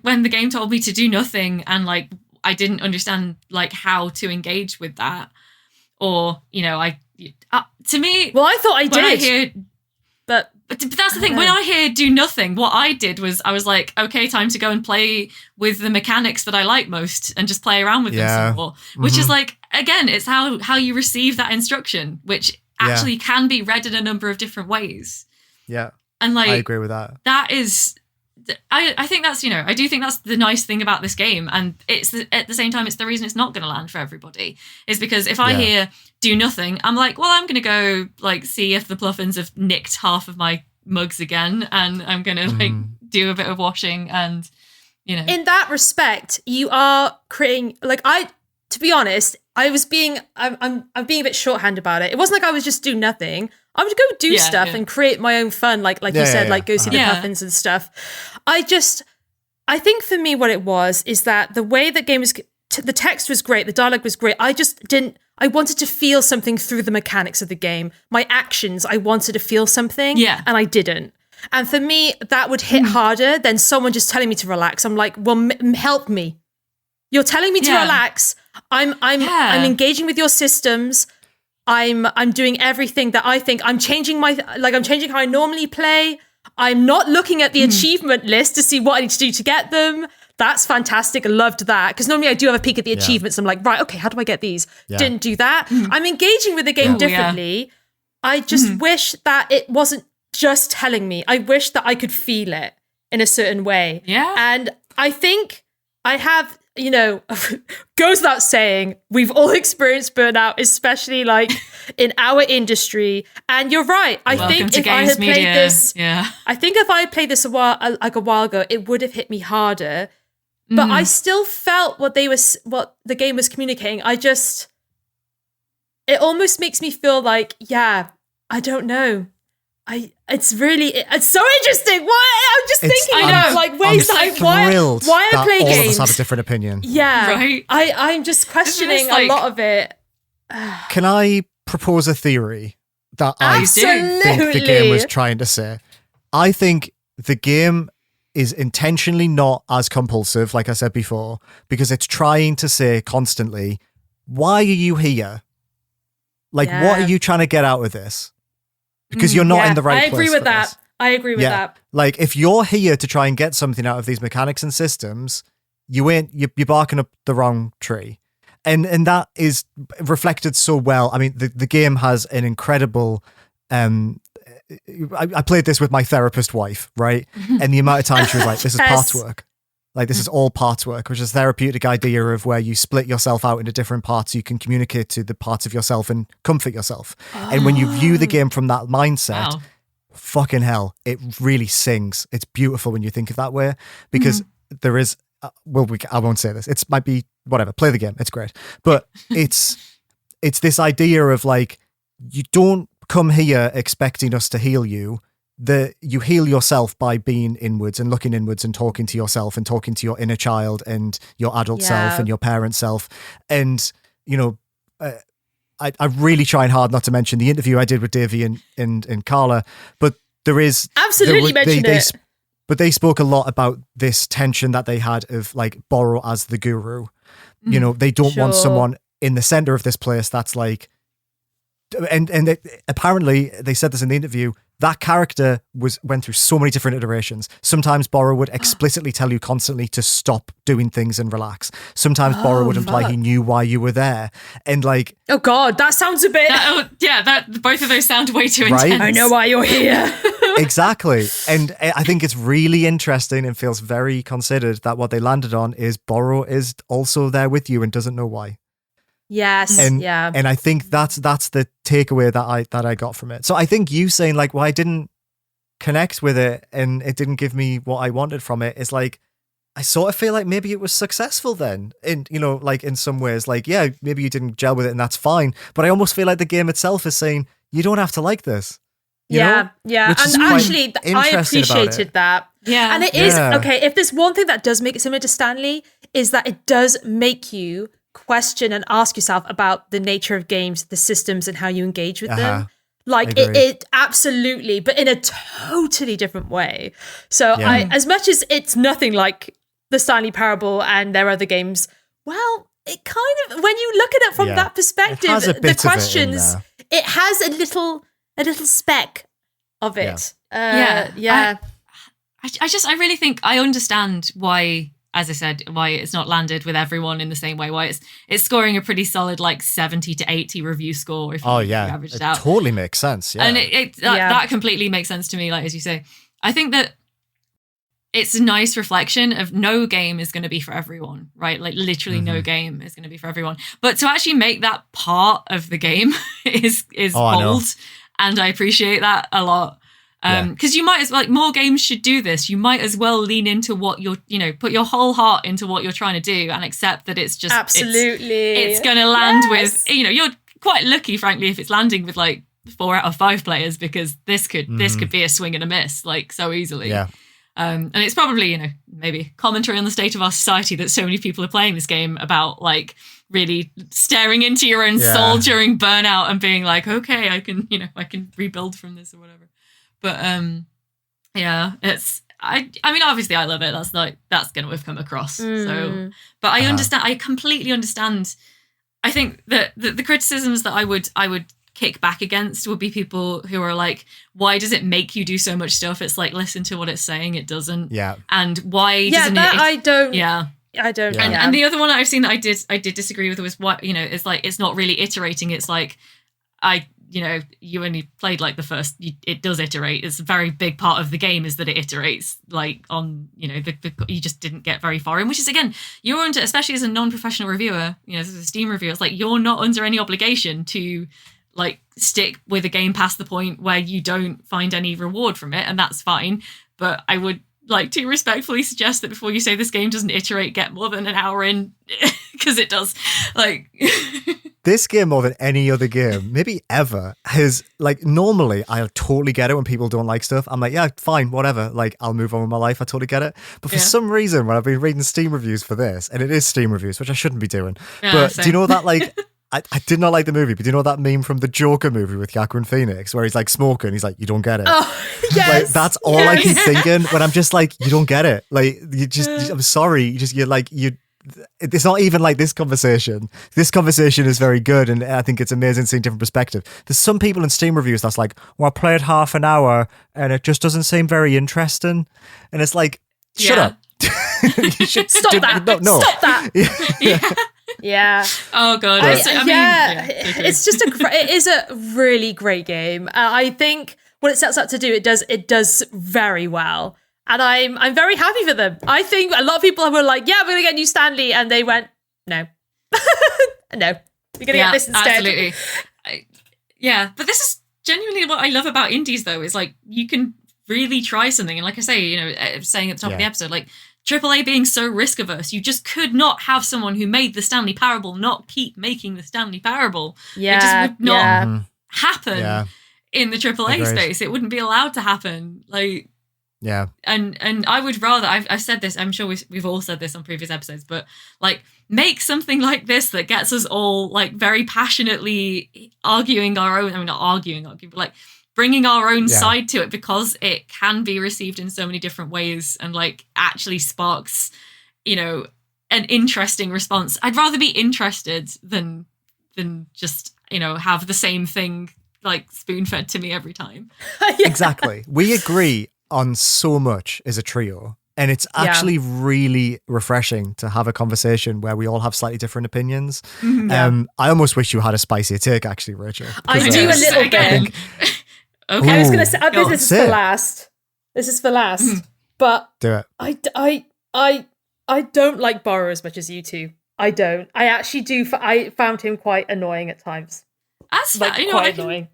B: when the game told me to do nothing, and like I didn't understand like how to engage with that, or to me,
C: well, I thought I did,
B: but that's the thing. When I hear do nothing, what I did was I was like, okay, time to go and play with the mechanics that I like most and just play around with them some more. Which is like, again, it's how you receive that instruction, which actually can be read in a number of different ways.
A: Yeah.
B: And like,
A: I agree with that.
B: That is, I think that's, I do think that's the nice thing about this game. And it's at the same time, it's the reason it's not going to land for everybody, is because if I hear do nothing, I'm like, well, I'm going to go like see if the Pluffins have nicked half of my mugs again. And I'm going to like do a bit of washing and,
C: In that respect, you are creating, like to be honest, I'm being a bit shorthand about it. It wasn't like I was just do nothing. I would go do stuff and create my own fun, like you said, like go see the Puffins and stuff. I think for me what it was is that the way the game was, the text was great, the dialogue was great. I wanted to feel something through the mechanics of the game. My actions, I wanted to feel something, and I didn't. And for me, that would hit harder than someone just telling me to relax. I'm like, well, help me. You're telling me to relax. I'm engaging with your systems. I'm doing everything that I think. I'm changing how I normally play. I'm not looking at the achievement list to see what I need to do to get them. That's fantastic. I loved that. Because normally I do have a peek at the achievements. I'm like, right, okay, how do I get these?
A: Yeah.
C: Didn't do that. I'm engaging with the game differently. I just wish that it wasn't just telling me. I wish that I could feel it in a certain way.
B: Yeah.
C: And I think I have, you know, goes without saying, we've all experienced burnout, especially like in our industry. And you're right. I think if I had played this, I think if I had played this a while ago, it would have hit me harder. But I still felt what the game was communicating. It almost makes me feel like, I don't know. It's so interesting. Why? I'm just thinking about like ways why I play games.
A: All of us have a different opinion.
C: Yeah,
B: right.
C: I'm just questioning a lot of it.
A: Can I propose a theory that I think the game was trying to say? I think the game is intentionally not as compulsive, like I said before, because it's trying to say constantly, why are you here? Like, what are you trying to get out of this? Because you're not in the right place.
C: I agree with that. I agree with that.
A: Like, if you're here to try and get something out of these mechanics and systems, you're barking up the wrong tree. And that is reflected so well. I mean, the game has an incredible... I played this with my therapist wife, right? And the amount of time she was like, this is parts work. Like, this is all parts work, which is a therapeutic idea of where you split yourself out into different parts so you can communicate to the parts of yourself and comfort yourself. And when you view the game from that mindset, fucking hell, it really sings. It's beautiful when you think of that way, because there is, I won't say this. It might be, whatever, play the game. It's great. But it's this idea of like, you don't come here expecting us to heal you. You heal yourself by being inwards and looking inwards and talking to yourself and talking to your inner child and your adult self and your parent self. And, you know, I'm really trying hard not to mention the interview I did with Davey and Carla, but there is...
C: Absolutely mention it.
A: But they spoke a lot about this tension that they had of like Borrow as the guru. You know, they don't want someone in the center of this place that's like... And apparently, they said this in the interview, that character went through so many different iterations. Sometimes Borrow would explicitly tell you constantly to stop doing things and relax. Sometimes Borrow would imply he knew why you were there. And like...
C: Oh God, that sounds a bit...
B: both of those sound way too intense.
C: I know why you're here.
A: Exactly. And I think it's really interesting and feels very considered that what they landed on is Borrow is also there with you and doesn't know why.
C: Yes.
A: And I think that's the takeaway that I got from it. So I think you saying like, well, I didn't connect with it and it didn't give me what I wanted from it is like, I sort of feel like maybe it was successful then. In, you know, like in some ways, like, yeah, maybe you didn't gel with it and that's fine. But I almost feel like the game itself is saying, you don't have to like this. You know?
C: And actually, I appreciated that.
B: Yeah.
C: And it is, okay, if there's one thing that does make it similar to Stanley, is that it does make you question and ask yourself about the nature of games, the systems, and how you engage with them. Like it absolutely, but in a totally different way. So as much as it's nothing like the Stanley Parable and their other games, well, it kind of, when you look at it from that perspective, the questions, it has a little speck of it. I
B: really think I understand why, as I said, why it's not landed with everyone in the same way, why it's scoring a pretty solid like 70 to 80 review score if you average it out.
A: Totally makes sense. Yeah.
B: And that completely makes sense to me, like as you say. I think that it's a nice reflection of no game is going to be for everyone, right? Like literally no game is going to be for everyone. But to actually make that part of the game is bold. And I appreciate that a lot. Because you might as well, like, more games should do this. You might as well lean into what you're, you know, put your whole heart into what you're trying to do and accept that it's just it's going to land with, you know, you're quite lucky, frankly, if it's landing with like 4 out of 5 players, because this could be a swing and a miss, like so easily. Yeah. And it's probably, you know, maybe commentary on the state of our society that so many people are playing this game about like really staring into your own soul during burnout and being like, okay, I can rebuild from this or whatever. But it's I mean, obviously I love it. That's going to have come across. So, but I understand. I completely understand. I think that the criticisms that I would kick back against would be people who are like, why does it make you do so much stuff? It's like, listen to what it's saying. It doesn't.
A: Yeah.
B: And why doesn't
C: that
B: it?
C: I don't.
B: Yeah.
C: I don't.
A: Yeah.
B: And the other one I've seen that I did disagree with was what, it's like, it's not really iterating. It's like, you only played like the first, it does iterate. It's a very big part of the game is that it iterates like on, you just didn't get very far in, which is, again, you're under, especially as a non-professional reviewer, as a Steam reviewer, it's like, you're not under any obligation to like stick with a game past the point where you don't find any reward from it. And that's fine. But I would like to respectfully suggest that before you say this game doesn't iterate, get more than an hour in, because it does. Like
A: this game, more than any other game, maybe ever, has like, normally I totally get it when people don't like stuff. I'm like, yeah, fine, whatever. Like, I'll move on with my life. I totally get it. But for some reason, when I've been reading Steam reviews for this, and it is Steam reviews, which I shouldn't be doing. But
B: same.
A: do you know that like I did not like the movie, but do you know that meme from the Joker movie with Joaquin Phoenix where he's like smoking? He's like, you don't get it.
C: Oh, yes.
A: Like, that's all I keep thinking when I'm just like, you don't get it. Like, I'm sorry. It's not even like this conversation. This conversation is very good, and I think it's amazing seeing different perspective. There's some people in Steam reviews that's like, well, I played half an hour and it just doesn't seem very interesting. And it's like, shut up. You should
C: Stop that.
A: No.
C: Stop that. Yeah.
B: Oh god.
C: It is a really great game. I think what it sets out to do, it does very well, and I'm very happy for them. I think a lot of people were like, yeah, we're gonna get new Stanley, and they went, no, no, you're gonna get this instead.
B: Absolutely. But this is genuinely what I love about indies, though, is like you can really try something, and like I say, saying at the top of the episode, like AAA being so risk averse, you just could not have someone who made the Stanley Parable not keep making the Stanley Parable. It just would not happen in the AAA space. It wouldn't be allowed to happen. Like, and I would rather, I've said this, I'm sure we've all said this on previous episodes, but like, make something like this that gets us all like very passionately arguing our own, not arguing, but like bringing our own side to it, because it can be received in so many different ways and like actually sparks, an interesting response. I'd rather be interested than just, have the same thing like spoon fed to me every time.
A: Exactly. We agree on so much as a trio. And it's actually really refreshing to have a conversation where we all have slightly different opinions. I almost wish you had a spicier take, actually, Rachel.
C: I do a little bit.
B: Okay.
C: I was going to say, this is for last. This is for last. But
A: do it.
C: I don't like Borrow as much as you two. I don't. I actually do. I found him quite annoying at times.
B: That's
C: like quite annoying.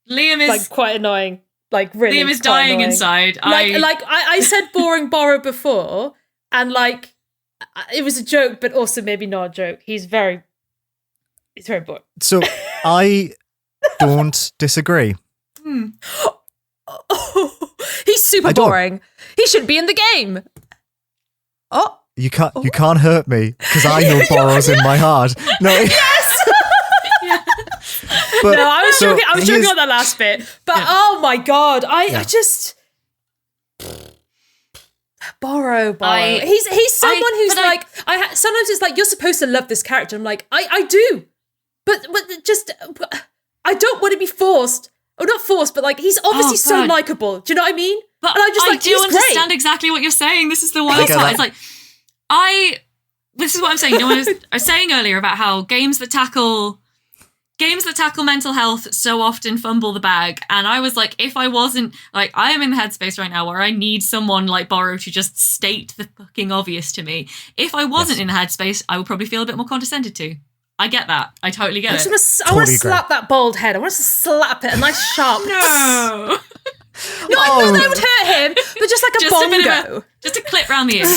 B: Liam is
C: like quite annoying. Like really,
B: Liam is dying
C: annoying.
B: inside.
C: I said boring Borrow before, and like it was a joke, but also maybe not a joke. He's very boring.
A: So I don't disagree.
C: He's super boring. He should be in the game. Oh,
A: you can't hurt me because I know Borrow's in my heart. No,
C: but, no, I was joking on that last bit. But oh my god, I just Borrow. He's someone who's like sometimes it's like you're supposed to love this character. I'm like I do, but just I don't want to be forced. Oh, not forced, but like he's obviously so likable. Do you know what I mean?
B: But
C: and I just
B: do understand exactly what you're saying. This is the wild part. It's like this is what I'm saying. You know what I was saying earlier about how games that tackle mental health so often fumble the bag. And I was like, if I wasn't like, I am in the headspace right now where I need someone like Borrow to just state the fucking obvious to me. If I wasn't in the headspace, I would probably feel a bit more condescended to. I get that. I totally get it.
C: I want to slap that bald head. I want to slap it a nice sharp.
B: No.
C: I know that would hurt him, but just like a bongo.
B: Just a clip round the ear.
C: No,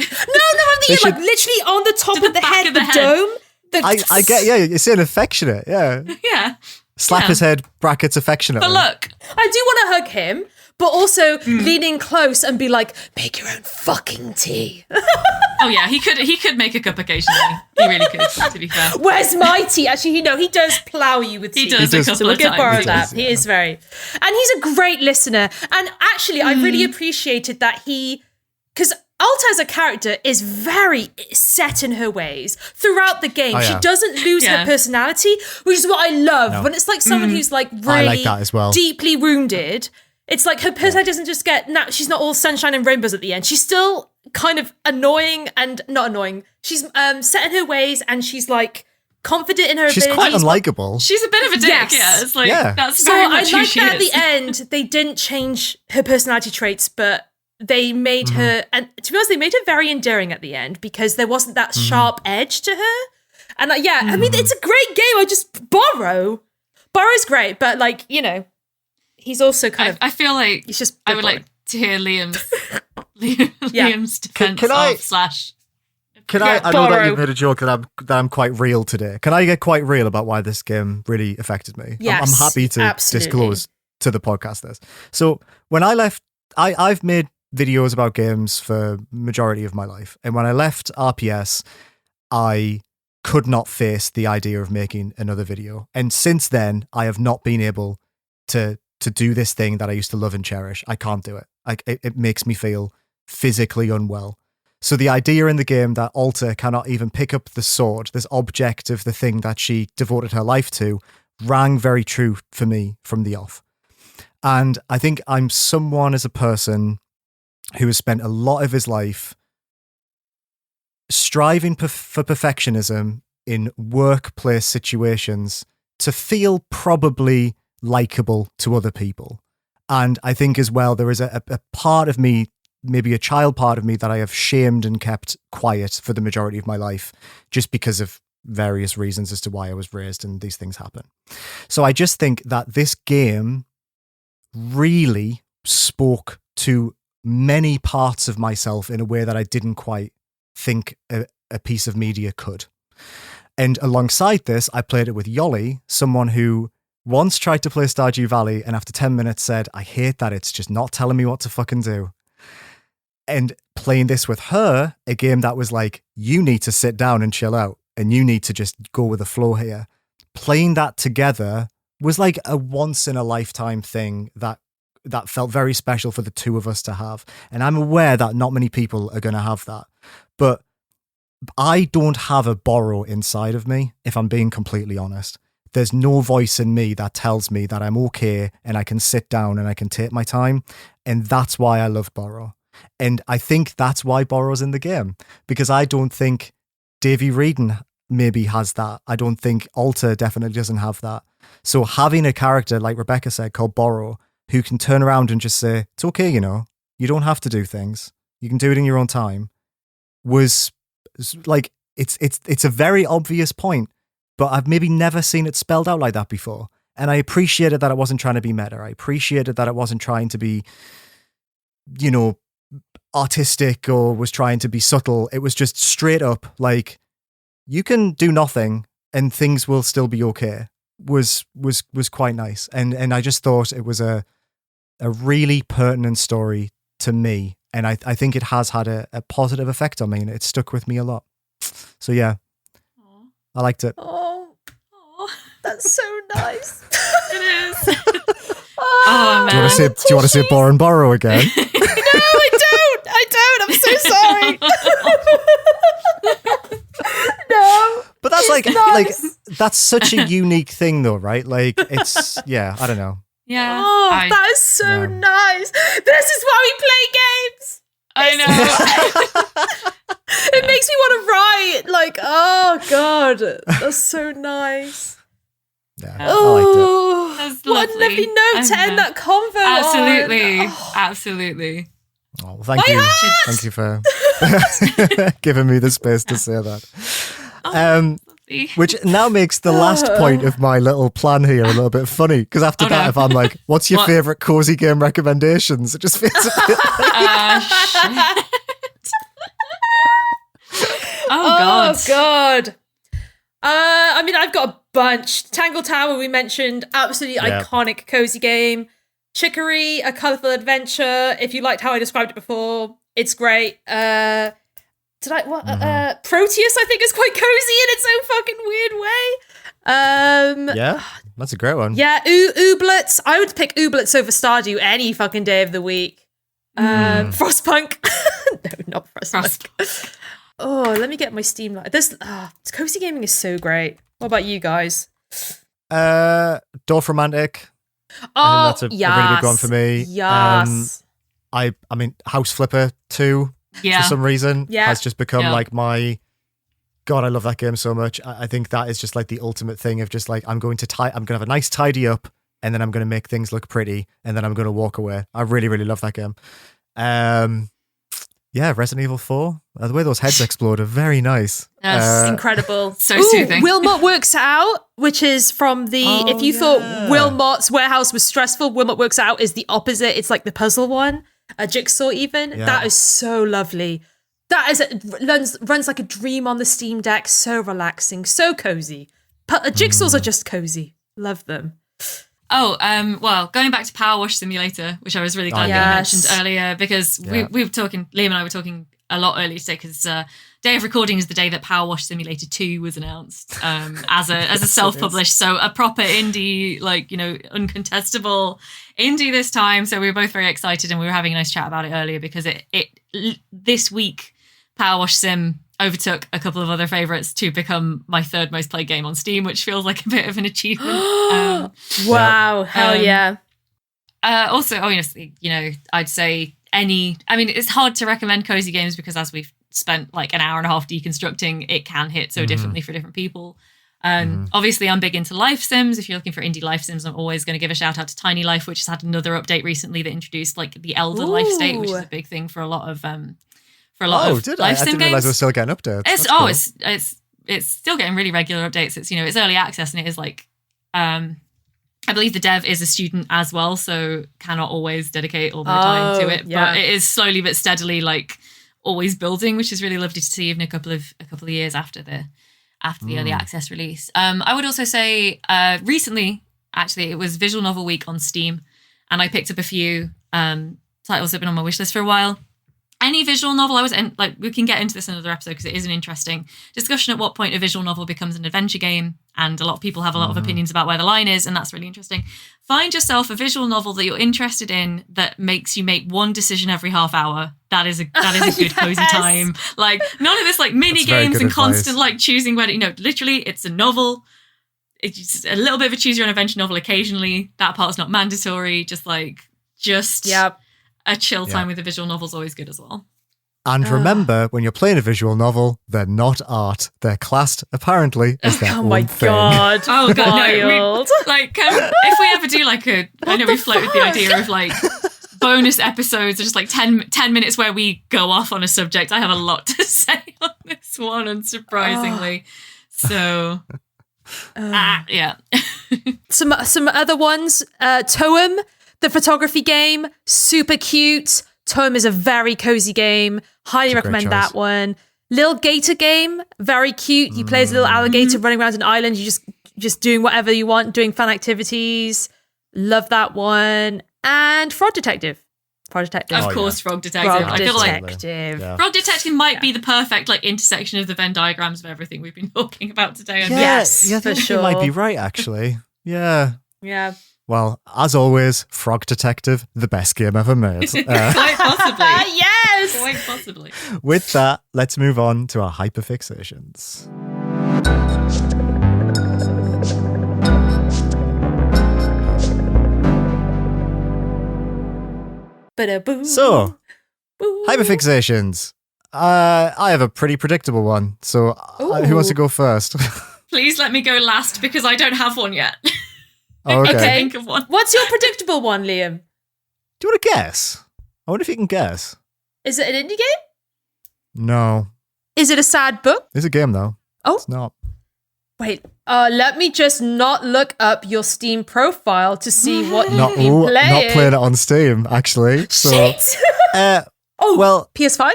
C: on the ear, like literally on the top of the head, the dome.
A: I get, it's an affectionate,
B: Yeah.
A: Slap his head, brackets affectionately.
B: But look.
C: I do want to hug him, but also lean in close and be like, make your own fucking tea.
B: Oh yeah, he could make a cup occasionally. He really could, to be fair.
C: Where's my tea? Actually, he does plow you with tea.
B: He does a couple of times.
C: Borrow that. He is very... And he's a great listener. And actually, I really appreciated that because Alta as a character is very set in her ways throughout the game. She doesn't lose her personality, which is what I love. When it's like someone who's like really
A: I like that as well.
C: Deeply wounded, it's like her personality doesn't just get, she's not all sunshine and rainbows at the end. She's still kind of annoying and not annoying. She's set in her ways and she's like confident in her abilities.
A: She's quite unlikable.
B: She's a bit of a dick,
C: Yes.
B: It's like, that's
C: So
B: very
C: I
B: much who
C: like
B: she
C: that at
B: is.
C: the end, they didn't change her personality traits, but they made her, and to be honest, they made her very endearing at the end because there wasn't that sharp edge to her. And I mean, it's a great game. Borrow's great, but like, you know, he's also kind of.
B: I feel like
C: he's just.
B: I would like to hear Liam's defense slash.
A: Can I know that you've made a joke that I'm quite real today. Can I get quite real about why this game really affected me?
C: Yes,
A: I'm happy to disclose to the podcast this. So when I left, I've made videos about games for majority of my life. And when I left RPS, I could not face the idea of making another video. And since then, I have not been able to do this thing that I used to love and cherish. I can't do it. It makes me feel physically unwell. So the idea in the game that Alta cannot even pick up the sword, this object of the thing that she devoted her life to, rang very true for me from the off. And I think I'm someone as a person who has spent a lot of his life striving for perfectionism in workplace situations to feel probably likable to other people. And I think as well, there is a part of me, maybe a child part of me, that I have shamed and kept quiet for the majority of my life just because of various reasons as to why I was raised and these things happen. So I just think that this game really spoke to many parts of myself in a way that I didn't quite think a piece of media could. And alongside this, I played it with Yoli, someone who once tried to play Stardew Valley and after 10 minutes said, I hate that it's just not telling me what to fucking do. And playing this with her, a game that was like, you need to sit down and chill out and you need to just go with the flow here. Playing that together was like a once in a lifetime thing that felt very special for the two of us to have. And I'm aware that not many people are going to have that. But I don't have a borrow inside of me, if I'm being completely honest. There's no voice in me that tells me that I'm okay and I can sit down and I can take my time. And that's why I love Borrow. And I think that's why Borrow's in the game. Because I don't think Davy Reedon maybe has that. I don't think Alta definitely doesn't have that. So having a character, like Rebecca said, called Borrow, who can turn around and just say, it's okay, you know, you don't have to do things. You can do it in your own time, was like, it's a very obvious point, but I've maybe never seen it spelled out like that before. And I appreciated that it wasn't trying to be meta. I appreciated that it wasn't trying to be, you know, artistic or was trying to be subtle. It was just straight up like, you can do nothing and things will still be okay. Was quite nice. And I just thought it was a really pertinent story to me. And I think it has had a positive effect on me and it stuck with me a lot. So yeah,
B: Aww.
A: I liked it.
C: Oh, that's so nice.
B: It is. Oh, man.
A: Do you want to say Borrow and Borrow again?
C: No, I don't. I'm so sorry. No.
A: But that's like
C: nice.
A: That's such a unique thing though, right? Like it's, yeah, I don't know.
B: Yeah.
C: Oh, that is so nice. This is why we play games.
B: I know.
C: It makes me want to write. Like, oh God, that's so nice.
A: Yeah,
C: Oh,
B: I liked it.
C: what a lovely note to end that convo
B: Absolutely.
C: on. Oh.
B: Absolutely.
A: Oh, well, thank you. Thank you for giving me the space to say that. Which now makes the last point of my little plan here a little bit funny, because after that, if I'm like, what's your favourite cozy game recommendations? It just feels a bit like...
B: Shit. Oh, God.
C: I mean, I've got a bunch. Tangle Tower, we mentioned, absolutely iconic cozy game. Chicory, a colourful adventure. If you liked how I described it before, it's great. Proteus, I think, is quite cozy in its own fucking weird way.
A: Yeah, that's a great one.
C: Yeah, Ooblets. I would pick Ooblets over Stardew any fucking day of the week. Frostpunk. not Frostpunk. Oh, let me get my Steam light. Cozy gaming is so great. What about you guys?
A: Dorfromantik. I think that's a really big one for me.
C: Yes.
A: I mean, House Flipper 2 for some reason has just become like my... God, I love that game so much. I think that is just like the ultimate thing of just like, I'm going to have a nice tidy up, and then I'm going to make things look pretty, and then I'm going to walk away. I really, really love that game. Resident Evil 4. The way those heads explode are very nice.
C: Yes, incredible.
B: So soothing.
C: Wilmot Works It Out, which is from the... if you thought Wilmot's Warehouse was stressful, Wilmot Works It Out is the opposite. It's like the puzzle one, a jigsaw even. Yeah. That is so lovely. That is runs like a dream on the Steam Deck. So relaxing, so cozy. Jigsaws are just cozy. Love them.
B: Oh, well, going back to PowerWash Simulator, which I was really glad that you mentioned earlier, because we were talking, Liam and I were talking a lot earlier today, because day of recording is the day that PowerWash Simulator 2 was announced as a self-published, so a proper indie, like, uncontestable indie this time. So we were both very excited, and we were having a nice chat about it earlier, because it this week, PowerWash Sim overtook a couple of other favorites to become my third most played game on Steam, which feels like a bit of an achievement.
C: Wow, hell yeah.
B: Also, obviously, I'd say it's hard to recommend cozy games because as we've spent like an hour and a half deconstructing, it can hit so differently for different people. Obviously, I'm big into life sims. If you're looking for indie life sims, I'm always going to give a shout out to Tiny Life, which has had another update recently that introduced like the elder life state, which is a big thing for a lot of life sim games.
A: I didn't realize we're still getting updates.
B: It's still getting really regular updates. It's it's early access, and it is like I believe the dev is a student as well, so cannot always dedicate all their time to it. But it is slowly but steadily like always building, which is really lovely to see even a couple of years after the early access release. I would also say recently, actually, it was Visual Novel Week on Steam, and I picked up a few titles that have been on my wish list for a while. Any visual novel, we can get into this in another episode because it is an interesting discussion at what point a visual novel becomes an adventure game, and a lot of people have a lot of opinions about where the line is, and that's really interesting. Find yourself a visual novel that you're interested in that makes you make one decision every half hour. That is a good cozy time. Like none of this like mini games and constant like choosing whether literally it's a novel. It's just a little bit of a choose your own adventure novel occasionally. That part's not mandatory. A chill time with a visual novel is always good as well.
A: And remember, when you're playing a visual novel, they're not art. They're classed, apparently, as their own thing.
C: God.
B: Oh, God. No, if we ever do I know we floated the idea of like bonus episodes or just like 10 minutes where we go off on a subject. I have a lot to say on this one, unsurprisingly. So, yeah.
C: Some other ones. TOEM. The photography game, super cute. TOEM is a very cozy game. Highly recommend that one. Lil Gator Game, very cute. You play as a little alligator running around an island. You just doing whatever you want, doing fun activities. Love that one. And Frog Detective.
B: Of course, Frog Detective. I feel like Frog Detective might be the perfect intersection of the Venn diagrams of everything we've been talking about today.
C: Yes,
A: I think you might be right, actually. Yeah.
C: Yeah.
A: Well, as always, Frog Detective, the best game ever made.
B: Quite possibly.
C: Yes!
B: Quite possibly.
A: With that, let's move on to our hyperfixations. So, hyperfixations. I have a pretty predictable one. So, who wants to go first?
B: Please let me go last because I don't have one yet.
A: Okay.
B: Think of one.
C: What's your predictable one, Liam?
A: Do you want to guess? I wonder if you can guess.
C: Is it an indie game?
A: No.
C: Is it a sad book?
A: It's a game, though.
C: Oh.
A: It's not.
C: Wait. Let me just not look up your Steam profile to see what you've been playing.
A: Not playing it on Steam, actually. So,
C: shit!
A: well,
C: PS5?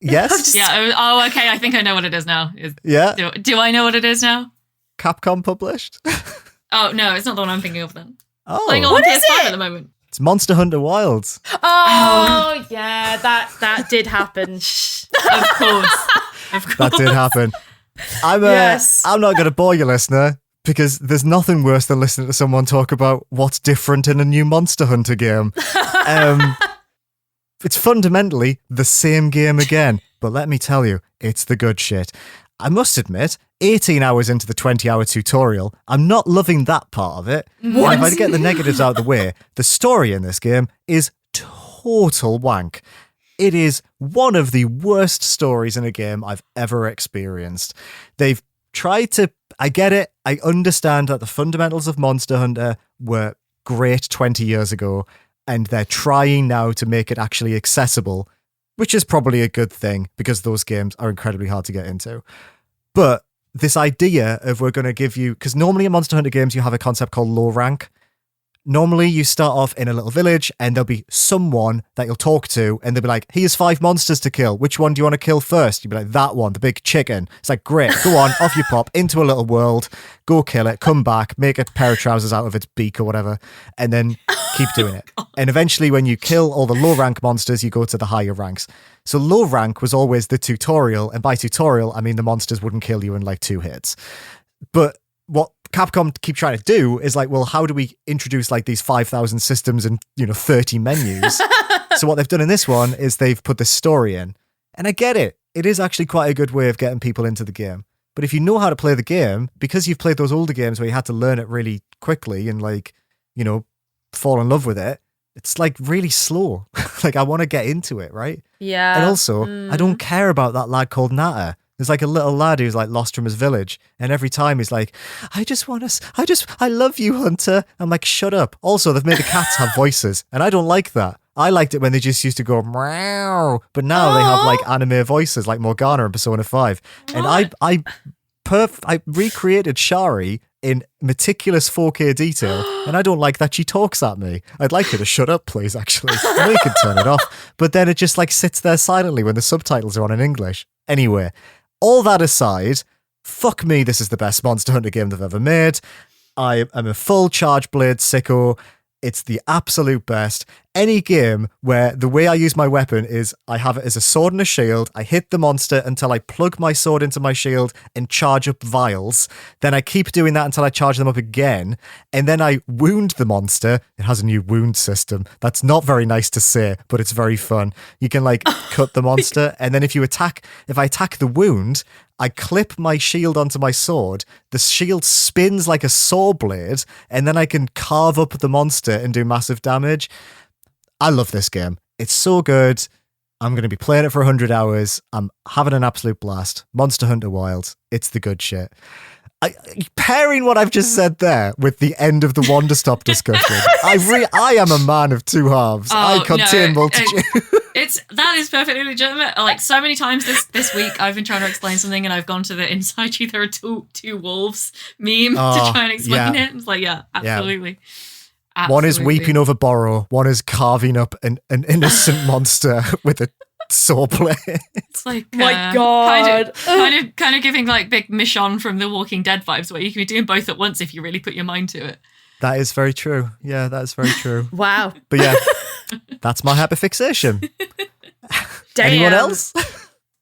A: Yes.
B: Yeah. Okay. I think I know what it is now. Do I know what it is now?
A: Capcom published?
B: Oh, no, it's not the one I'm thinking of then.
A: Oh.
B: Playing on PS5 at the moment.
A: It's Monster Hunter Wilds.
C: Oh, yeah, that did happen.
B: Of course.
A: That did happen. I'm not going to bore you, listener, because there's nothing worse than listening to someone talk about what's different in a new Monster Hunter game. it's fundamentally the same game again. But let me tell you, it's the good shit. I must admit, 18 hours into the 20-hour tutorial, I'm not loving that part of it.
C: What?
A: And if I get the negatives out of the way, the story in this game is total wank. It is one of the worst stories in a game I've ever experienced. They've tried to... I get it. I understand that the fundamentals of Monster Hunter were great 20 years ago, and they're trying now to make it actually accessible, which is probably a good thing because those games are incredibly hard to get into. But this idea of we're going to give you... Because normally in Monster Hunter games, you have a concept called low rank. Normally, you start off in a little village and there'll be someone that you'll talk to and they'll be like, here's 5 monsters to kill. Which one do you want to kill first? You'd be like, that one, the big chicken. It's like, great, go on, off you pop, into a little world, go kill it, come back, make a pair of trousers out of its beak or whatever, and then keep doing it. And eventually, when you kill all the low rank monsters, you go to the higher ranks. So low rank was always the tutorial. And by tutorial, I mean the monsters wouldn't kill you in like 2 hits. But what Capcom keep trying to do is like, well, how do we introduce like these 5,000 systems and, 30 menus? So what they've done in this one is they've put the story in. And I get it. It is actually quite a good way of getting people into the game. But if you know how to play the game, because you've played those older games where you had to learn it really quickly and like, fall in love with it, it's like really slow. Like I want to get into it, right?
C: Yeah.
A: And also, I don't care about that lad called Nata. There's like a little lad who's like lost from his village. And every time he's like, I love you, Hunter. I'm like, shut up. Also, they've made the cats have voices. And I don't like that. I liked it when they just used to go, meow. But now they have like anime voices like Morgana in Persona 5. And I recreated Shari in meticulous 4K detail. And I don't like that she talks at me. I'd like her to shut up, please, actually. I know you can turn it off. But then it just like sits there silently when the subtitles are on in English. Anyway. All that aside, fuck me, this is the best Monster Hunter game they've ever made. I am a full charge blade sicko. It's the absolute best. Any game where the way I use my weapon is I have it as a sword and a shield. I hit the monster until I plug my sword into my shield and charge up vials. Then I keep doing that until I charge them up again. And then I wound the monster. It has a new wound system. That's not very nice to say, but it's very fun. You can like cut the monster. And then if I attack the wound, I clip my shield onto my sword. The shield spins like a saw blade. And then I can carve up the monster and do massive damage. I love this game. It's so good. I'm going to be playing it for 100 hours. I'm having an absolute blast. Monster Hunter Wilds. It's the good shit. Pairing what I've just said there with the end of the Wanderstop discussion, I am a man of two halves. I contain multitude.
B: That is perfectly legitimate. Like so many times this week, I've been trying to explain something and I've gone to the Inside You There Are Two Wolves meme to try and explain it. It's like, yeah, absolutely.
A: Yeah. One is weeping over Borrow. One is carving up an innocent monster with a saw blade.
B: It's like,
C: my God,
B: kind of giving like big Michonne from The Walking Dead vibes, where you can be doing both at once if you really put your mind to it.
A: That is very true. Yeah, that is very true.
C: Wow.
A: But yeah, that's my hyperfixation.
C: Damn.
A: Anyone else?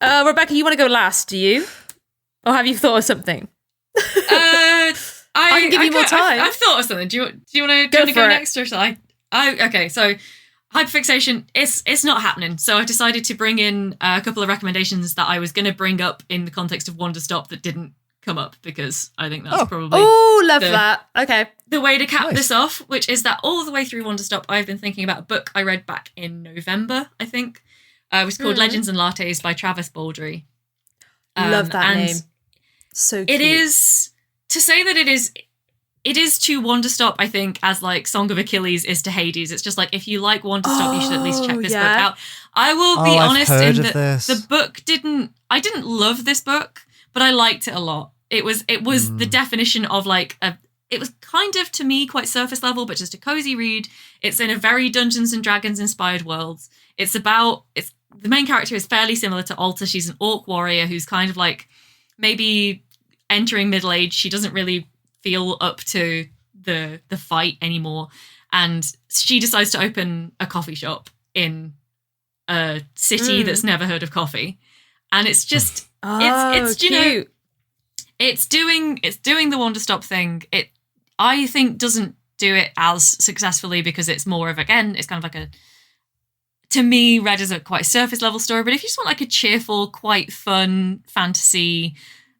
C: Rebecca, you want to go last? Do you, or have you thought of something? I can give you more time.
B: I've thought of something. Do you want to go next, or shall I? Okay, so hyperfixation, it's not happening. So I decided to bring in a couple of recommendations that I was going to bring up in the context of Wanderstop that didn't come up, because I think that's probably
C: that. Okay,
B: the way to cap this off, which is that all the way through Wanderstop, I've been thinking about a book I read back in November, I think. It was called Legends and Lattes by Travis Baldry.
C: Love that name. So cute.
B: It is... To say that it is to Wanderstop, I think, as like Song of Achilles is to Hades. It's just like, if you like Wanderstop, you should at least check this book out. I will be honest in that the book I didn't love this book, but I liked it a lot. It was the definition of like it was kind of, to me, quite surface level, but just a cozy read. It's in a very Dungeons and Dragons inspired world. The main character is fairly similar to Alta. She's an orc warrior who's kind of like maybe entering middle age. She doesn't really feel up to the fight anymore, and she decides to open a coffee shop in a city that's never heard of coffee. And it's just it's cute. It's doing the Wanderstop thing. It, I think, doesn't do it as successfully because it's more of, again, it's kind of like a to me, Red is a quite surface level story. But if you just want like a cheerful, quite fun fantasy,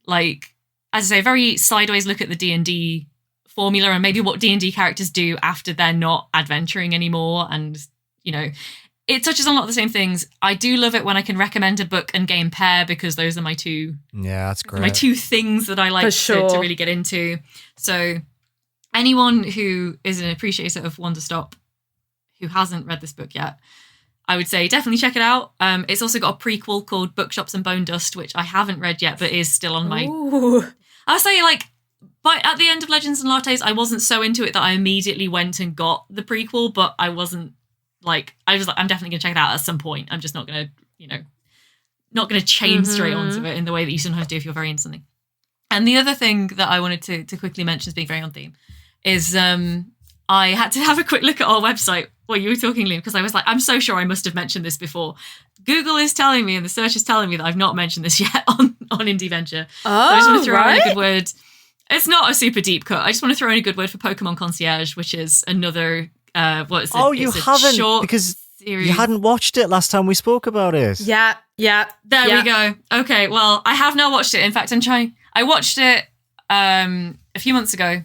B: like, as I say, very sideways look at the D&D formula and maybe what D&D characters do after they're not adventuring anymore. And, you know, it touches on a lot of the same things. I do love it when I can recommend a book and game pair, because those are my two.
A: Yeah, that's great.
B: My two things that I like to really get into. So anyone who is an appreciator of Wanderstop who hasn't read this book yet, I would say definitely check it out. It's also got a prequel called Bookshops and Bone Dust, which I haven't read yet, but is still on my...
C: Ooh.
B: I'll say, like, at the end of Legends and Lattes, I wasn't so into it that I immediately went and got the prequel, but I wasn't, like, I was like, I'm definitely going to check it out at some point. I'm just not going to, you know, not going to chain straight onto it in the way that you sometimes do if you're very into something. And the other thing that I wanted to quickly mention as being very on theme is I had to have a quick look at our website while you were talking, Liam, because I was like, I'm so sure I must have mentioned this before. Google is telling me and the search is telling me that I've not mentioned this yet on Indieventure. So I just want to throw in a good word. It's not a super deep cut. I just want to throw in a good word for Pokemon Concierge, which is another, what is it?
A: Oh, you haven't, because
B: series.
A: You hadn't watched it last time we spoke about it.
C: Yeah.
B: There we go. Okay, well, I have now watched it. In fact, I watched it a few months ago.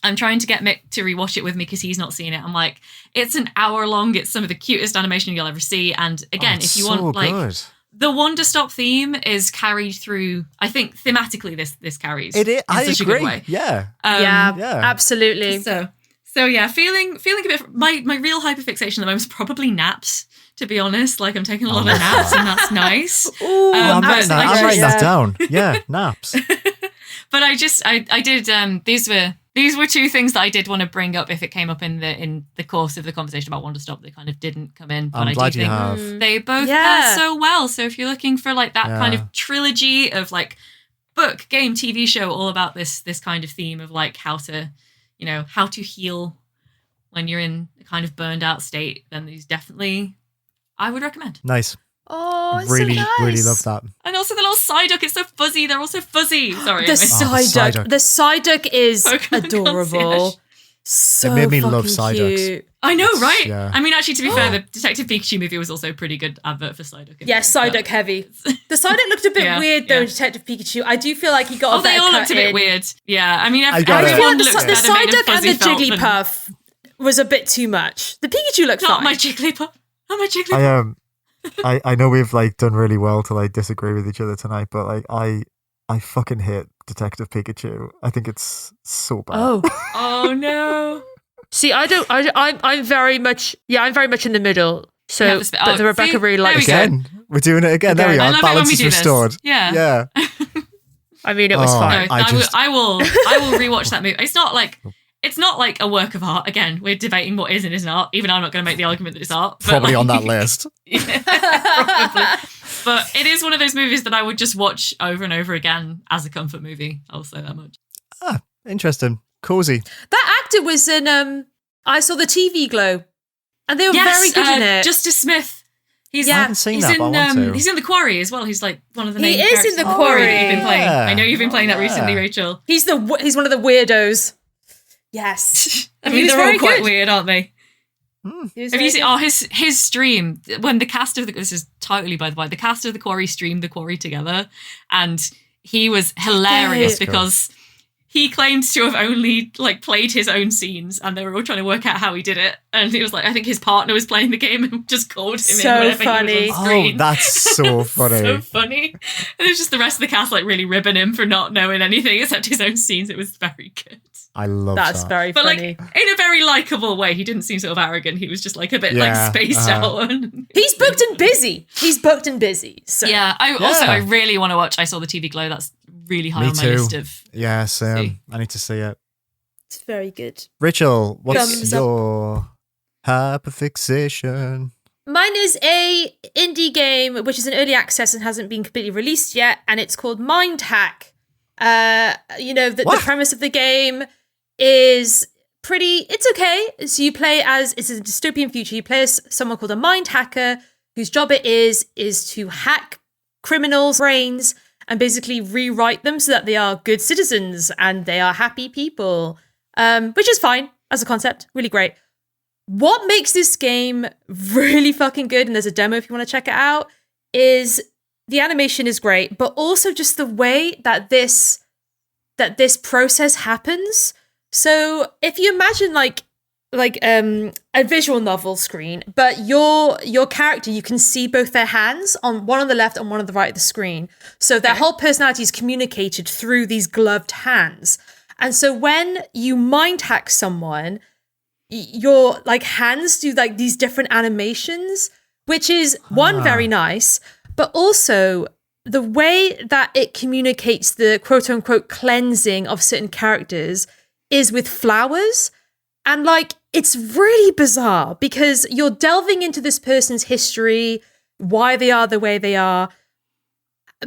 B: I'm trying to get Mick to rewatch it with me because he's not seen it. I'm like, it's an hour long. It's some of the cutest animation you'll ever see. And again, if you want, like, the Wanderstop theme is carried through. I think thematically, this carries.
A: It is. I
B: such
A: agree.
B: A good way.
A: Yeah.
C: Absolutely.
B: So yeah, feeling a bit. My real hyperfixation at the moment is probably naps. To be honest, like, I'm taking a lot of naps, and that's nice.
C: Ooh,
A: I'm writing that down. Yeah, naps.
B: But I did. These were two things that I did want to bring up if it came up in the course of the conversation about Wanderstop. They kind of didn't come in, but
A: I'm glad
B: do
A: you
B: think
A: have.
B: they both pair so well. So if you're looking for like that kind of trilogy of like book, game, TV show, all about this kind of theme of like how to heal when you're in a kind of burned out state, then these definitely I would recommend.
A: Nice.
C: Oh, it's
A: really,
C: so nice.
A: really love that.
B: And also the little Psyduck, it's so fuzzy. They're all so fuzzy. Sorry.
C: The Psyduck. The Psyduck is
B: Pokemon
C: adorable.
B: Concierge.
C: So
A: it made me love
C: fucking
A: Psyducks.
C: cute.
B: I know, right?
A: Yeah.
B: I mean, actually, to be fair, the Detective Pikachu movie was also a pretty good advert for Psyduck.
C: Yes, Psyduck heavy. The Psyduck looked a bit weird though, Detective Pikachu. I do feel like he got a better
B: they all
C: cut
B: looked a bit
C: in.
B: weird. Yeah, I mean,
C: I feel like
B: everyone
C: the
B: looks better made of
C: Psyduck and
B: fuzzy
C: the
B: felt than-
C: Jigglypuff was a bit too much. The Pikachu looked
B: Not
C: fine.
B: my Jigglypuff. Not my Jigglypuff.
A: I know we've like done really well to like disagree with each other tonight, but like I fucking hate Detective Pikachu. I think it's so bad.
B: Oh no.
C: See, I'm very much in the middle. So, but the Rebecca really likes it.
A: Again, we're doing it again. There we
B: I
A: are.
B: love
A: Balance
B: it when we
A: is
B: do
A: restored.
B: this. Yeah.
C: I mean, it was fine.
B: No, I will rewatch that movie. It's not like a work of art. Again, we're debating what is and isn't art. Even I'm not going to make the argument that it's art. But
A: Probably
B: like,
A: on that list.
B: Yeah, probably. But it is one of those movies that I would just watch over and over again as a comfort movie. I'll say that much.
A: Interesting. Cozy.
C: That actor was in I saw the TV Glow, and they were very good in it.
B: Justice Smith.
A: I haven't seen that, but I want to.
B: He's in The Quarry as well. He's like one of the main
C: He is
B: characters
C: in The
B: of
C: Quarry.
B: that you've been playing.
A: Yeah.
B: I know you've been playing that recently, Rachel.
C: He's one of the weirdos. Yes.
B: I mean, they're all quite weird, aren't they?
C: Have
B: you seen his stream when the cast of this is totally by the way, the cast of The Quarry streamed The Quarry together, and he was hilarious because he claims to have only like played his own scenes, and they were all trying to work out how he did it. And he was like, I think his partner was playing the game and just called him in whenever
C: funny.
B: he was on screen.
A: Oh, that's so funny.
B: So funny. And it was just the rest of the cast like really ribbing him for not knowing anything except his own scenes. It was very good.
A: I love
C: That's
A: that.
C: very
B: But
C: funny.
B: like in a very likable way. He didn't seem sort of arrogant. He was just like a bit like spaced out.
C: He's booked and busy. So.
B: Yeah. I really want to watch I Saw the TV Glow. That's really high
A: Me
B: on my
A: too.
B: list of.
A: Yeah, same. I need to see it.
C: It's very good.
A: Rachel, what's
C: Thumbs up.
A: your hyperfixation?
C: Mine is a indie game which is in early access and hasn't been completely released yet, and it's called Mind Hack. The premise of the game is it's okay. So you play it's a dystopian future. You play as someone called a mind hacker whose job it is to hack criminals' brains and basically rewrite them so that they are good citizens and they are happy people, which is fine as a concept, really great. what makes this game really fucking good, and there's a demo if you want to check it out, is the animation is great, but also just the way that this process happens. So if you imagine like a visual novel screen, but your character, you can see both their hands, one on the left and one on the right of the screen. So their whole personality is communicated through these gloved hands. And so when you mind hack someone, your like hands do like these different animations, which is one, very nice, but also the way that it communicates the quote unquote cleansing of certain characters is with flowers. And like, it's really bizarre because you're delving into this person's history, why they are the way they are.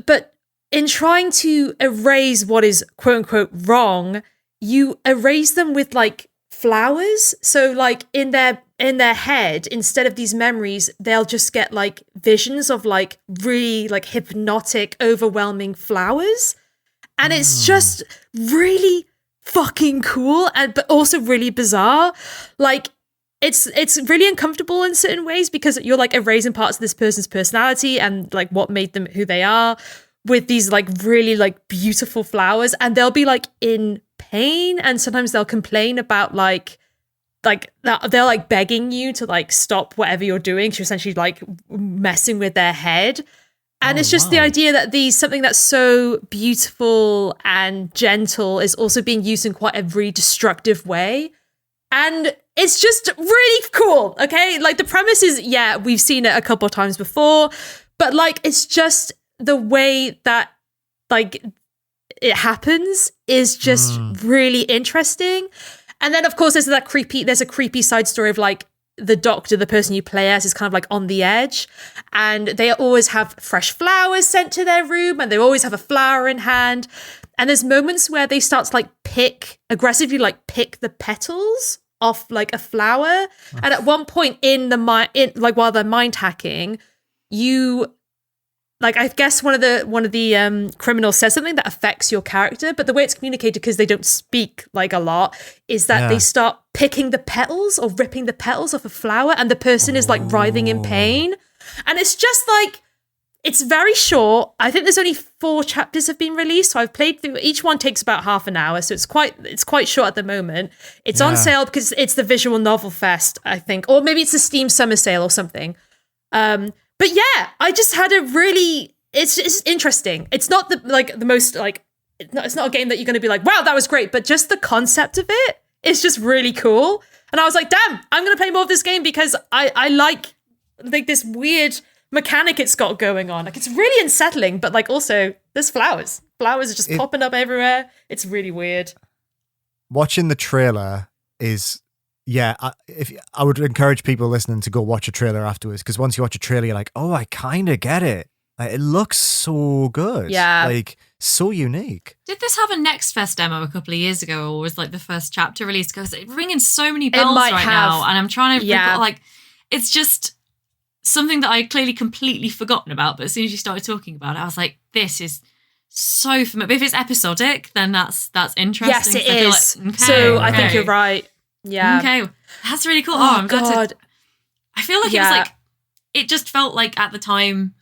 C: But in trying to erase what is quote unquote wrong, you erase them with like flowers. So like in their head, instead of these memories, they'll just get like visions of like really like hypnotic, overwhelming flowers. And it's just really fucking cool, but also really bizarre. Like it's really uncomfortable in certain ways because you're like erasing parts of this person's personality and like what made them who they are with these like really like beautiful flowers, and they'll be like in pain, and sometimes they'll complain about like they're like begging you to like stop whatever you're doing. So you're essentially like messing with their head. And it's just the idea that something that's so beautiful and gentle is also being used in quite a really destructive way. And it's just really cool, okay? Like the premise is, yeah, we've seen it a couple of times before, but like it's just the way that like it happens is just really interesting. And then of course there's a creepy side story of like the doctor, the person you play as, is kind of like on the edge, and they always have fresh flowers sent to their room, and they always have a flower in hand. And there's moments where they start to like aggressively pick the petals off like a flower. And at one point while they're mind hacking, you like, I guess one of the criminals says something that affects your character, but the way it's communicated, because they don't speak like a lot, is that they start picking the petals or ripping the petals off a flower, and the person is like writhing in pain. And it's just like, it's very short. I think there's only 4 chapters have been released, so I've played through. Each one takes about half an hour, so it's quite short at the moment. It's on sale because it's the Visual Novel Fest, I think, or maybe it's a Steam Summer Sale or something. But yeah, I just had it's interesting. It's not the most like, it's not a game that you're going to be like, wow, that was great. But just the concept of it is just really cool. And I was like, damn, I'm going to play more of this game because I like this weird mechanic it's got going on. Like it's really unsettling, but like also there's flowers. Flowers are just popping up everywhere. It's really weird.
A: Watching the trailer is... Yeah, I would encourage people listening to go watch a trailer afterwards, because once you watch a trailer, you're like, oh, I kind of get it. Like, it looks so good.
C: Yeah.
A: Like, so unique.
B: Did this have a Next Fest demo a couple of years ago, or was like the first chapter released? Because it's ringing so many bells now, and I'm trying to recall, like, it's just something that I clearly completely forgotten about, but as soon as you started talking about it, I was like, this is so familiar. But if it's episodic, then that's interesting.
C: Yes, it is. Like, so I think you're right. Yeah.
B: Okay. That's really cool.
C: Oh,
B: I'm glad to... I feel like it was like... It just felt like at the time...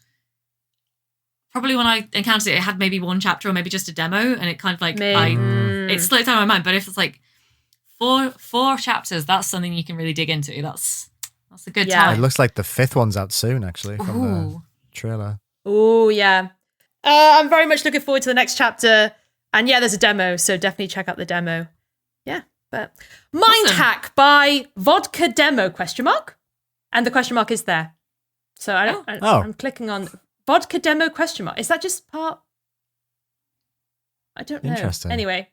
B: Probably when I encountered it had maybe 1 chapter or maybe just a demo, and it kind of like... It slipped out of my mind. But if it's like 4 chapters, that's something you can really dig into. That's a good time.
A: It looks like the 5th one's out soon, actually, from the trailer.
C: Oh, yeah. I'm very much looking forward to the next chapter. And yeah, there's a demo, so definitely check out the demo. Yeah. But Mind Hack by Vodka Demo ? And the question mark is there. So I'm clicking on Vodka Demo ? Is that just part? I don't know.
A: Interesting.
C: Anyway.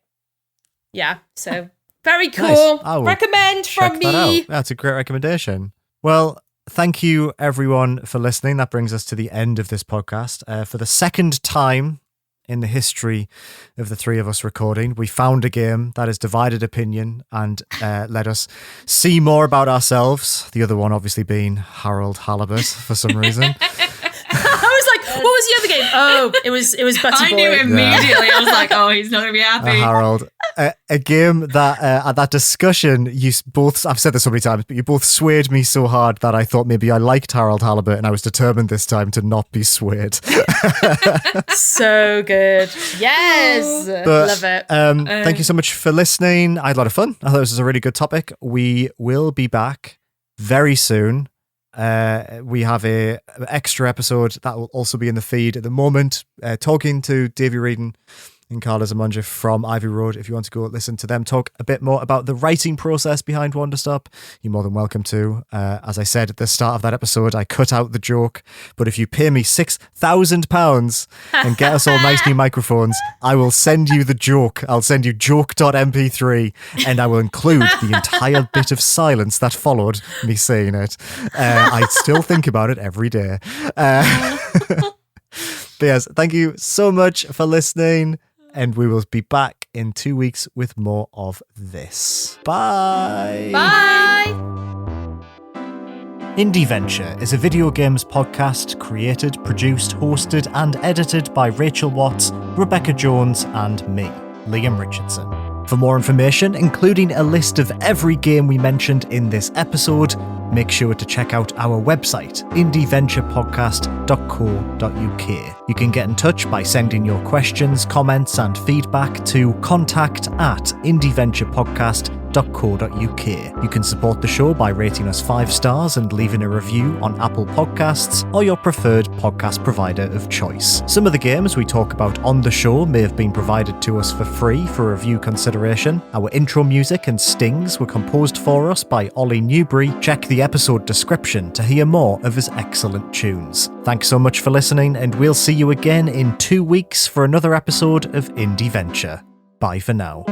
C: Yeah. So very cool.
A: Nice.
C: Recommend from me.
A: That's a great recommendation. Well, thank you everyone for listening. That brings us to the end of this podcast. For the second time in the history of the 3 of us recording, we found a game that has divided opinion and let us see more about ourselves. The other one obviously being Harold Halibut for some reason.
C: I was like, well, was the other game? Oh, it was Butty
B: I
C: Boy.
B: knew immediately. I was like, oh, he's not going to be happy.
A: Harold, a game that at that discussion, you both, I've said this so many times, but you both swayed me so hard that I thought maybe I liked Harold Halibut, and I was determined this time to not be swayed.
C: So good. Yes.
A: But,
C: love it.
A: Thank you so much for listening. I had a lot of fun. I thought this was a really good topic. We will be back very soon. We have a extra episode that will also be in the feed at the moment, talking to Davey Reedon and Carla Zamunda from Ivy Road. If you want to go listen to them talk a bit more about the writing process behind Wanderstop, you're more than welcome to. As I said at the start of that episode, I cut out the joke, but if you pay me £6,000 and get us all nice new microphones, I will send you the joke. I'll send you joke.mp3 and I will include the entire bit of silence that followed me saying it. I still think about it every day. But yes, thank you so much for listening. And we will be back in 2 weeks with more of this. Bye.
C: Bye.
A: Indieventure is a video games podcast created, produced, hosted, and edited by Rachel Watts, Rebecca Jones, and me, Liam Richardson. For more information, including a list of every game we mentioned in this episode, make sure to check out our website, indieventurepodcast.co.uk. You can get in touch by sending your questions, comments, and feedback to contact@indieventurepodcast.co.uk. You can support the show by rating us 5 stars and leaving a review on Apple Podcasts or your preferred podcast provider of choice. Some of the games we talk about on the show may have been provided to us for free for review consideration. Our intro music and stings were composed for us by Ollie Newbury. Check the episode description to hear more of his excellent tunes. Thanks so much for listening, and we'll see you again in 2 weeks for another episode of Indieventure. Bye for now.